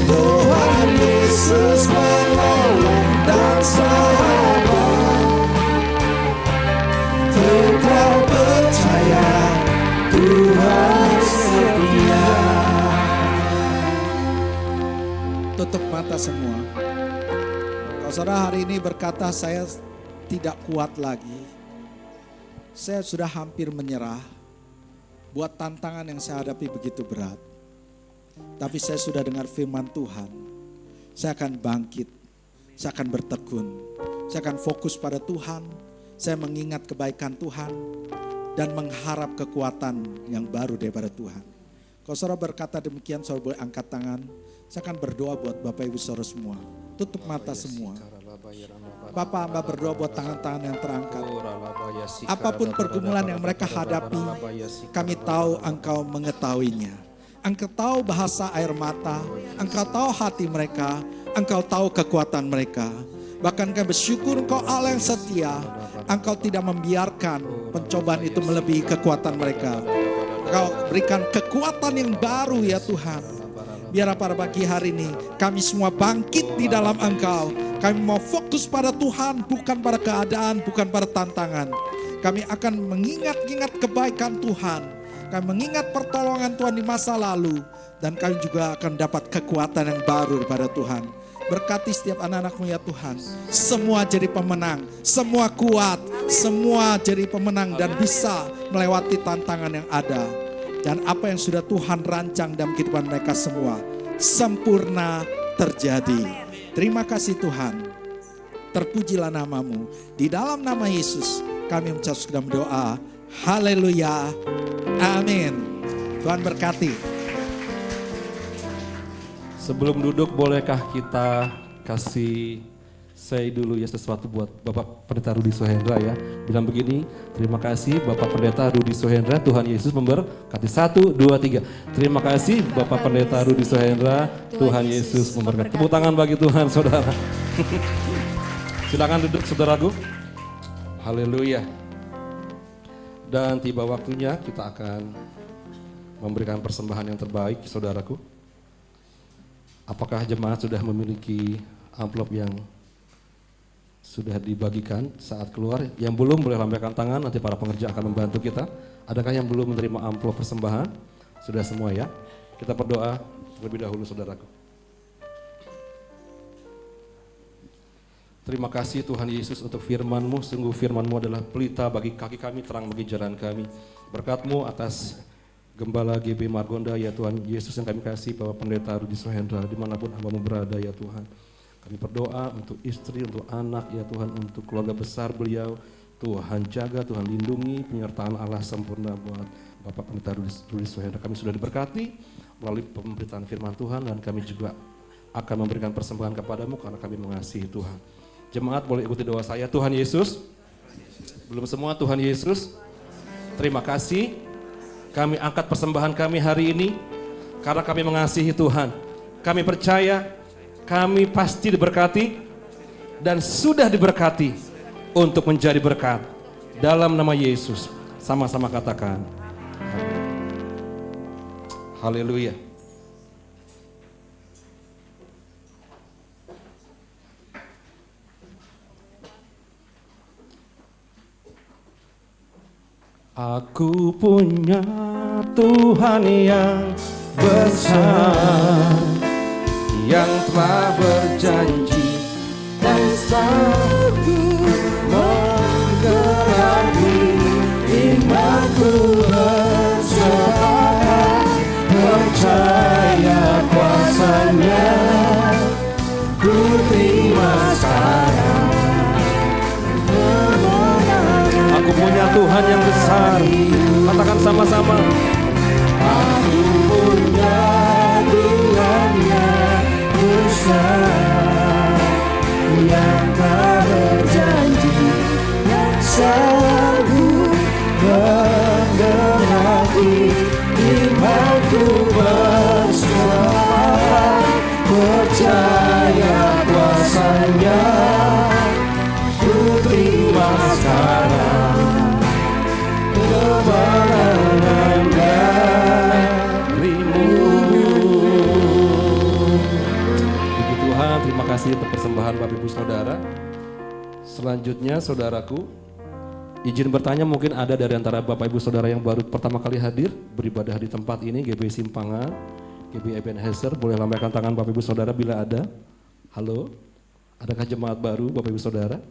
Tuhan Yesus menolong dan sahabat, tetap percaya Tuhan setia. Tutup mata semua. Kalau saudara hari ini berkata, saya tidak kuat lagi, saya sudah hampir menyerah, buat tantangan yang saya hadapi begitu berat, tapi saya sudah dengar firman Tuhan, saya akan bangkit, saya akan bertekun, saya akan fokus pada Tuhan, saya mengingat kebaikan Tuhan, dan mengharap kekuatan yang baru daripada Tuhan. Kalau saudara berkata demikian, saudara boleh angkat tangan. Saya akan berdoa buat Bapak Ibu saudara semua. Tutup mata semua. Bapak hamba berdoa buat tangan-tangan yang terangkat. Apapun pergumulan yang mereka hadapi, kami tahu Engkau mengetahuinya. Engkau tahu bahasa air mata, Engkau tahu hati mereka, Engkau tahu kekuatan mereka. Bahkan kami bersyukur Engkau Allah yang setia. Engkau tidak membiarkan pencobaan itu melebihi kekuatan mereka. Engkau berikan kekuatan yang baru ya Tuhan. Biar pada pagi hari ini kami semua bangkit di dalam Engkau. Kami mau fokus pada Tuhan, bukan pada keadaan, bukan pada tantangan. Kami akan mengingat-ingat kebaikan Tuhan. Kami mengingat pertolongan Tuhan di masa lalu. Dan kami juga akan dapat kekuatan yang baru daripada Tuhan. Berkati setiap anak-anak-Mu ya Tuhan. Semua jadi pemenang, semua kuat, semua jadi pemenang dan bisa melewati tantangan yang ada. Dan apa yang sudah Tuhan rancang dalam kehidupan mereka semua sempurna terjadi. Terima kasih Tuhan. Terpujilah nama-Mu. Di dalam nama Yesus kami mengucapkan doa. Haleluya. Amin. Tuhan berkati. Sebelum duduk, bolehkah kita kasih say dulu ya sesuatu buat Bapak Pendeta Rudi Sohendra ya. Bilang begini, terima kasih Bapak Pendeta Rudi Sohendra, Tuhan Yesus memberkati. 1, 2, 3. Terima kasih Bapak Pendeta Rudi Sohendra, Tuhan Yesus memberkati. Tepuk tangan bagi Tuhan saudara. Silakan duduk saudaraku. Haleluya. Dan tiba waktunya kita akan memberikan persembahan yang terbaik saudaraku. Apakah jemaat sudah memiliki amplop yang sudah dibagikan saat keluar? Yang belum boleh lambaikan tangan, nanti para pengerja akan membantu kita. Adakah yang belum menerima amplop persembahan? Sudah semua ya? Kita berdoa terlebih dahulu saudaraku. Terima kasih Tuhan Yesus untuk firman-Mu. Sungguh firman-Mu adalah pelita bagi kaki kami, terang bagi jalan kami. Berkat-Mu atas Gembala GB Margonda ya Tuhan Yesus yang kami kasih, Bapak Pendeta Rudi Sohendra dimanapun hamba-Mu berada ya Tuhan. Kami berdoa untuk istri, untuk anak ya Tuhan, untuk keluarga besar beliau. Tuhan jaga, Tuhan lindungi, penyertaan Allah sempurna buat Bapak Pendeta Rudi Sohendra. Kami sudah diberkati melalui pemberitaan firman Tuhan dan kami juga akan memberikan persembahan kepadamu karena kami mengasihi Tuhan. Jemaat boleh ikuti doa saya. Tuhan Yesus, belum semua Tuhan Yesus, terima kasih. Kami angkat persembahan kami hari ini karena kami mengasihi Tuhan. Kami percaya kami pasti diberkati dan sudah diberkati untuk menjadi berkat. Dalam nama Yesus, sama-sama katakan. Haleluya. Aku punya Tuhan yang besar, yang telah berjanji dan sanggup menggerakkan imanku bersemangat, percaya kuasanya, ku terima sekarang. Aku punya Tuhan yang besar. Katakan sama-sama. Aku punya Tuhan yang besar, yang tak berjanji, yang sanggup menggerakkan imanku bersemangat, percaya kuasanya, ku terima sekarang kemenangan darimu. Puji Tuhan, terima kasih untuk persembahan Bapak Ibu Saudara. Selanjutnya saudaraku, izin bertanya, mungkin ada dari antara Bapak Ibu Saudara yang baru pertama kali hadir beribadah di tempat ini, GBI Simpangan, GBI Ebenezer, boleh lambaikan tangan Bapak Ibu Saudara bila ada. Halo, adakah jemaat baru Bapak Ibu Saudara?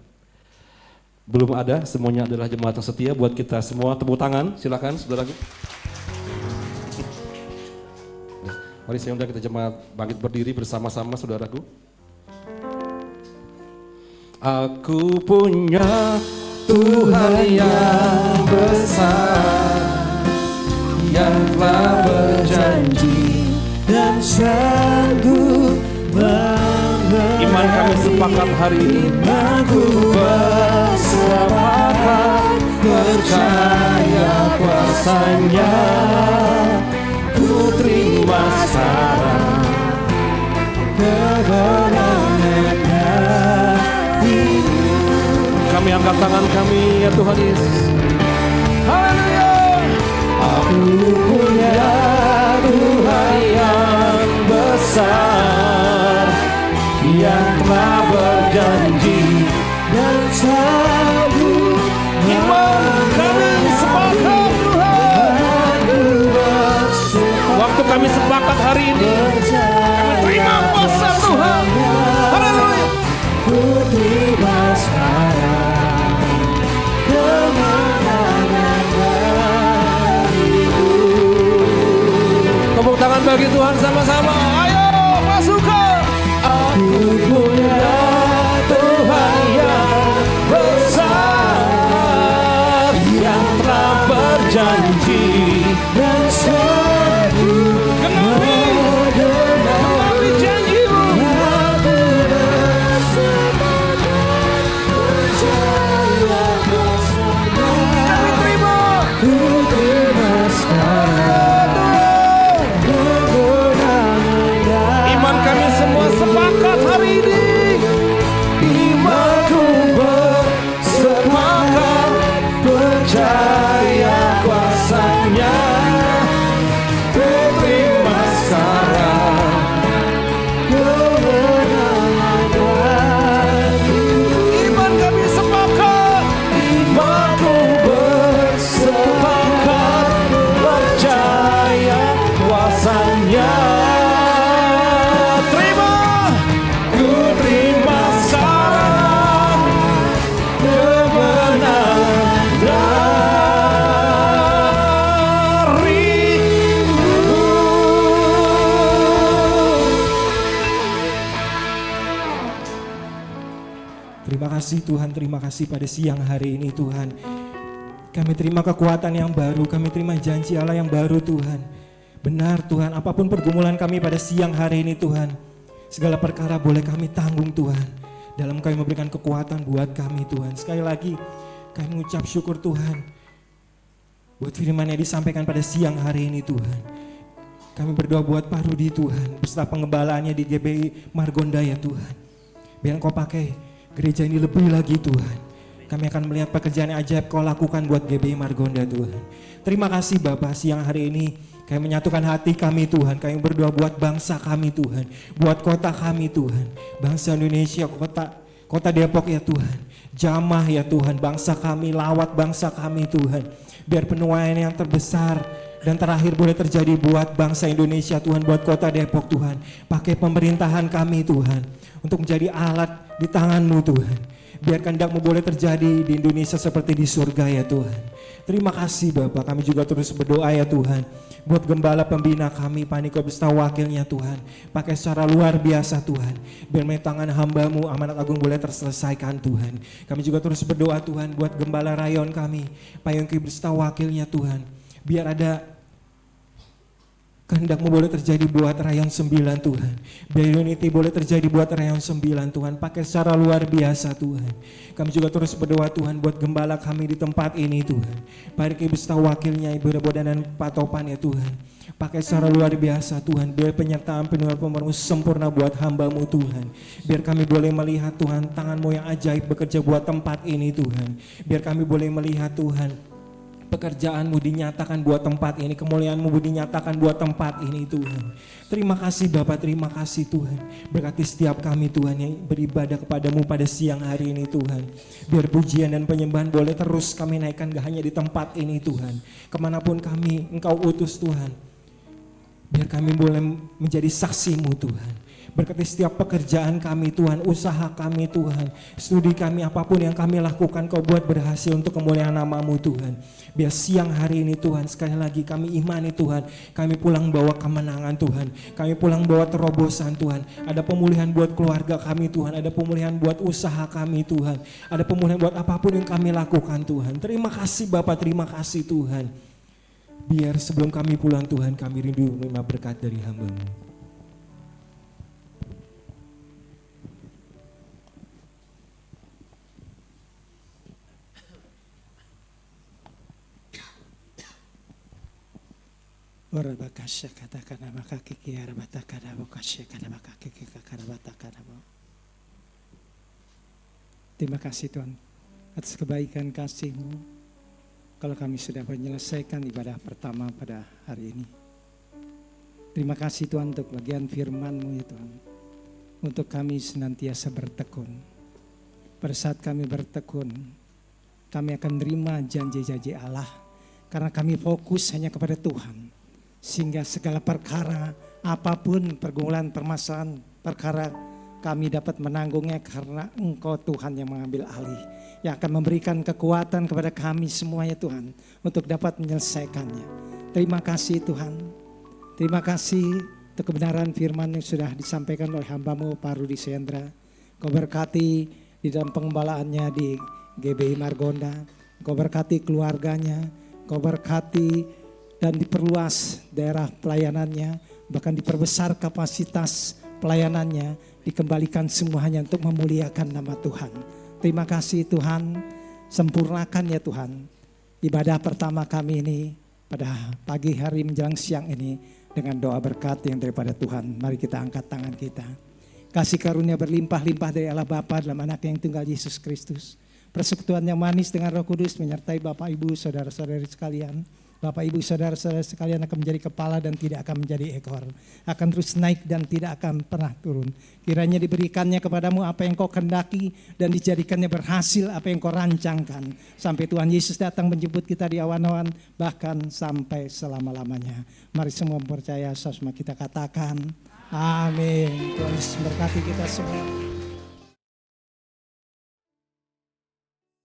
Belum ada, semuanya adalah jemaat yang setia. Buat kita semua tepuk tangan, silakan saudaraku. Mari saya undang kita jemaat bangkit berdiri bersama-sama saudaraku. Aku punya Tuhan yang besar, yang telah berjanji dan sanggup menggerakkan iman kami sepakat hari ini. Imanku bersepakat, percaya kuasanya, ku terima sekarang kemenangan darimu. Kami angkat tangan kami ya Tuhan Yesus. Haleluya. Aku punya Tuhan yang besar, yang telah berjanji dan sanggup. Iman kami sepakat Tuhan. Waktu kami sepakat hari ini, kami terima kuasa Tuhan. Haleluya. Ku terima sekarang kemenangan darimu. Tepuk tangan bagi Tuhan sama-sama. Ayo pasukan. Aku punya Tuhan yang besar, yang telah berjanji dan sanggup genapi janji-Mu. Aku bersepakat, percaya kuasanya, kami terima, ku terima sekarang kemenangan. Iman kami semua sepakat hari ini. Imanku bersepakat, percaya kuasanya, ku terima sekarang kemenangan darimu. Iman kami sepakat, imanku bersepakat, percaya kuasanya, terima, ku terima sekarang kemenangan darimu. Terima kasih Tuhan, terima kasih pada siang hari ini Tuhan. Kami terima kekuatan yang baru, kami terima janji Allah yang baru Tuhan. Benar Tuhan, apapun pergumulan kami pada siang hari ini Tuhan, segala perkara boleh kami tanggung Tuhan. Dalam kami memberikan kekuatan buat kami Tuhan. Sekali lagi kami mengucap syukur Tuhan buat firman yang disampaikan pada siang hari ini Tuhan. Kami berdoa buat Pak Rudi Tuhan, beserta pengembalaannya di GBI Margonda ya Tuhan. Biar Engkau pakai gereja ini lebih lagi Tuhan. Kami akan melihat pekerjaan yang ajaib Kau lakukan buat GBI Margonda Tuhan. Terima kasih Bapak, siang hari ini kami menyatukan hati kami Tuhan. Kami berdoa buat bangsa kami Tuhan, buat kota kami Tuhan, bangsa Indonesia, kota Depok ya Tuhan. Jamah ya Tuhan, bangsa kami, lawat bangsa kami Tuhan. Biar penuaian yang terbesar dan terakhir boleh terjadi buat bangsa Indonesia Tuhan, buat kota Depok Tuhan. Pakai pemerintahan kami Tuhan untuk menjadi alat di tangan-Mu Tuhan. Biar kehendak-Mu boleh terjadi di Indonesia seperti di surga ya Tuhan. Terima kasih Bapak, kami juga terus berdoa ya Tuhan. Buat gembala pembina kami, Pak Niko beserta wakilnya Tuhan. Pakai secara luar biasa Tuhan. Biar melalui tangan hamba-Mu amanat agung boleh terselesaikan Tuhan. Kami juga terus berdoa Tuhan buat gembala rayon kami, Pak Yongki beserta wakilnya Tuhan. Biar ada kehendak-Mu boleh terjadi buat rayon 9 Tuhan. Biar unity boleh terjadi buat rayon 9 Tuhan. Pakai secara luar biasa Tuhan. Kami juga terus berdoa Tuhan buat gembala kami di tempat ini Tuhan. Pak Riki beserta wakilnya Ibu Rebodan dan Pak Topan ya Tuhan. Pakai secara luar biasa Tuhan. Biar penyertaan penuh pemenuh sempurna buat hamba-Mu Tuhan. Biar kami boleh melihat Tuhan tangan-Mu yang ajaib bekerja buat tempat ini Tuhan. Biar kami boleh melihat Tuhan pekerjaan-Mu dinyatakan buat tempat ini, kemuliaan-Mu dinyatakan buat tempat ini Tuhan. Terima kasih Bapak, terima kasih Tuhan. Berkati setiap kami Tuhan yang beribadah kepada-Mu pada siang hari ini Tuhan. Biar pujian dan penyembahan boleh terus kami naikkan gak hanya di tempat ini Tuhan. Kemanapun kami Engkau utus Tuhan. Biar kami boleh menjadi saksi-Mu Tuhan. Berkati setiap pekerjaan kami Tuhan, usaha kami Tuhan, studi kami, apapun yang kami lakukan Kau buat berhasil untuk kemuliaan nama-Mu Tuhan. Biar siang hari ini Tuhan, sekali lagi kami imani Tuhan, kami pulang bawa kemenangan Tuhan, kami pulang bawa terobosan Tuhan. Ada pemulihan buat keluarga kami Tuhan, ada pemulihan buat usaha kami Tuhan, ada pemulihan buat apapun yang kami lakukan Tuhan. Terima kasih Bapak, terima kasih Tuhan. Biar sebelum kami pulang Tuhan, kami rindu menerima berkat dari hamba-Mu. Ora bakasya katakan maka kiki arabata kada bakasya kada maka kiki karabata kada. Terima kasih Tuhan atas kebaikan kasih-Mu. Kalau kami sudah menyelesaikan ibadah pertama pada hari ini. Terima kasih Tuhan untuk bagian firman-Mu ya Tuhan. Untuk kami senantiasa bertekun. Pada saat kami bertekun, kami akan menerima janji-janji Allah. Karena kami fokus hanya kepada Tuhan. Sehingga segala perkara, apapun pergumulan, permasalahan, perkara kami dapat menanggungnya karena Engkau Tuhan yang mengambil alih. Yang akan memberikan kekuatan kepada kami semua ya Tuhan. Untuk dapat menyelesaikannya. Terima kasih Tuhan. Terima kasih untuk kebenaran firman yang sudah disampaikan oleh hamba-Mu Pak Rudi Sendra. Kau berkati di dalam pengembalaannya di GBI Margonda. Kau berkati keluarganya. Kau berkati dan diperluas daerah pelayanannya, bahkan diperbesar kapasitas pelayanannya, dikembalikan semuanya untuk memuliakan nama Tuhan. Terima kasih Tuhan, sempurnakan ya Tuhan ibadah pertama kami ini pada pagi hari menjelang siang ini dengan doa berkat yang daripada Tuhan. Mari kita angkat tangan kita. Kasih karunia berlimpah-limpah dari Allah Bapa dalam anak yang tunggal Yesus Kristus. Persekutuan yang manis dengan Roh Kudus menyertai Bapak Ibu saudara-saudari sekalian. Bapak Ibu saudara-saudara sekalian akan menjadi kepala dan tidak akan menjadi ekor. Akan terus naik dan tidak akan pernah turun. Kiranya diberikannya kepadamu apa yang kau kehendaki dan dijadikannya berhasil apa yang kau rancangkan. Sampai Tuhan Yesus datang menjemput kita di awan-awan bahkan sampai selama-lamanya. Mari semua percaya, semua kita katakan amin. Tuhan Yesus berkati kita semua.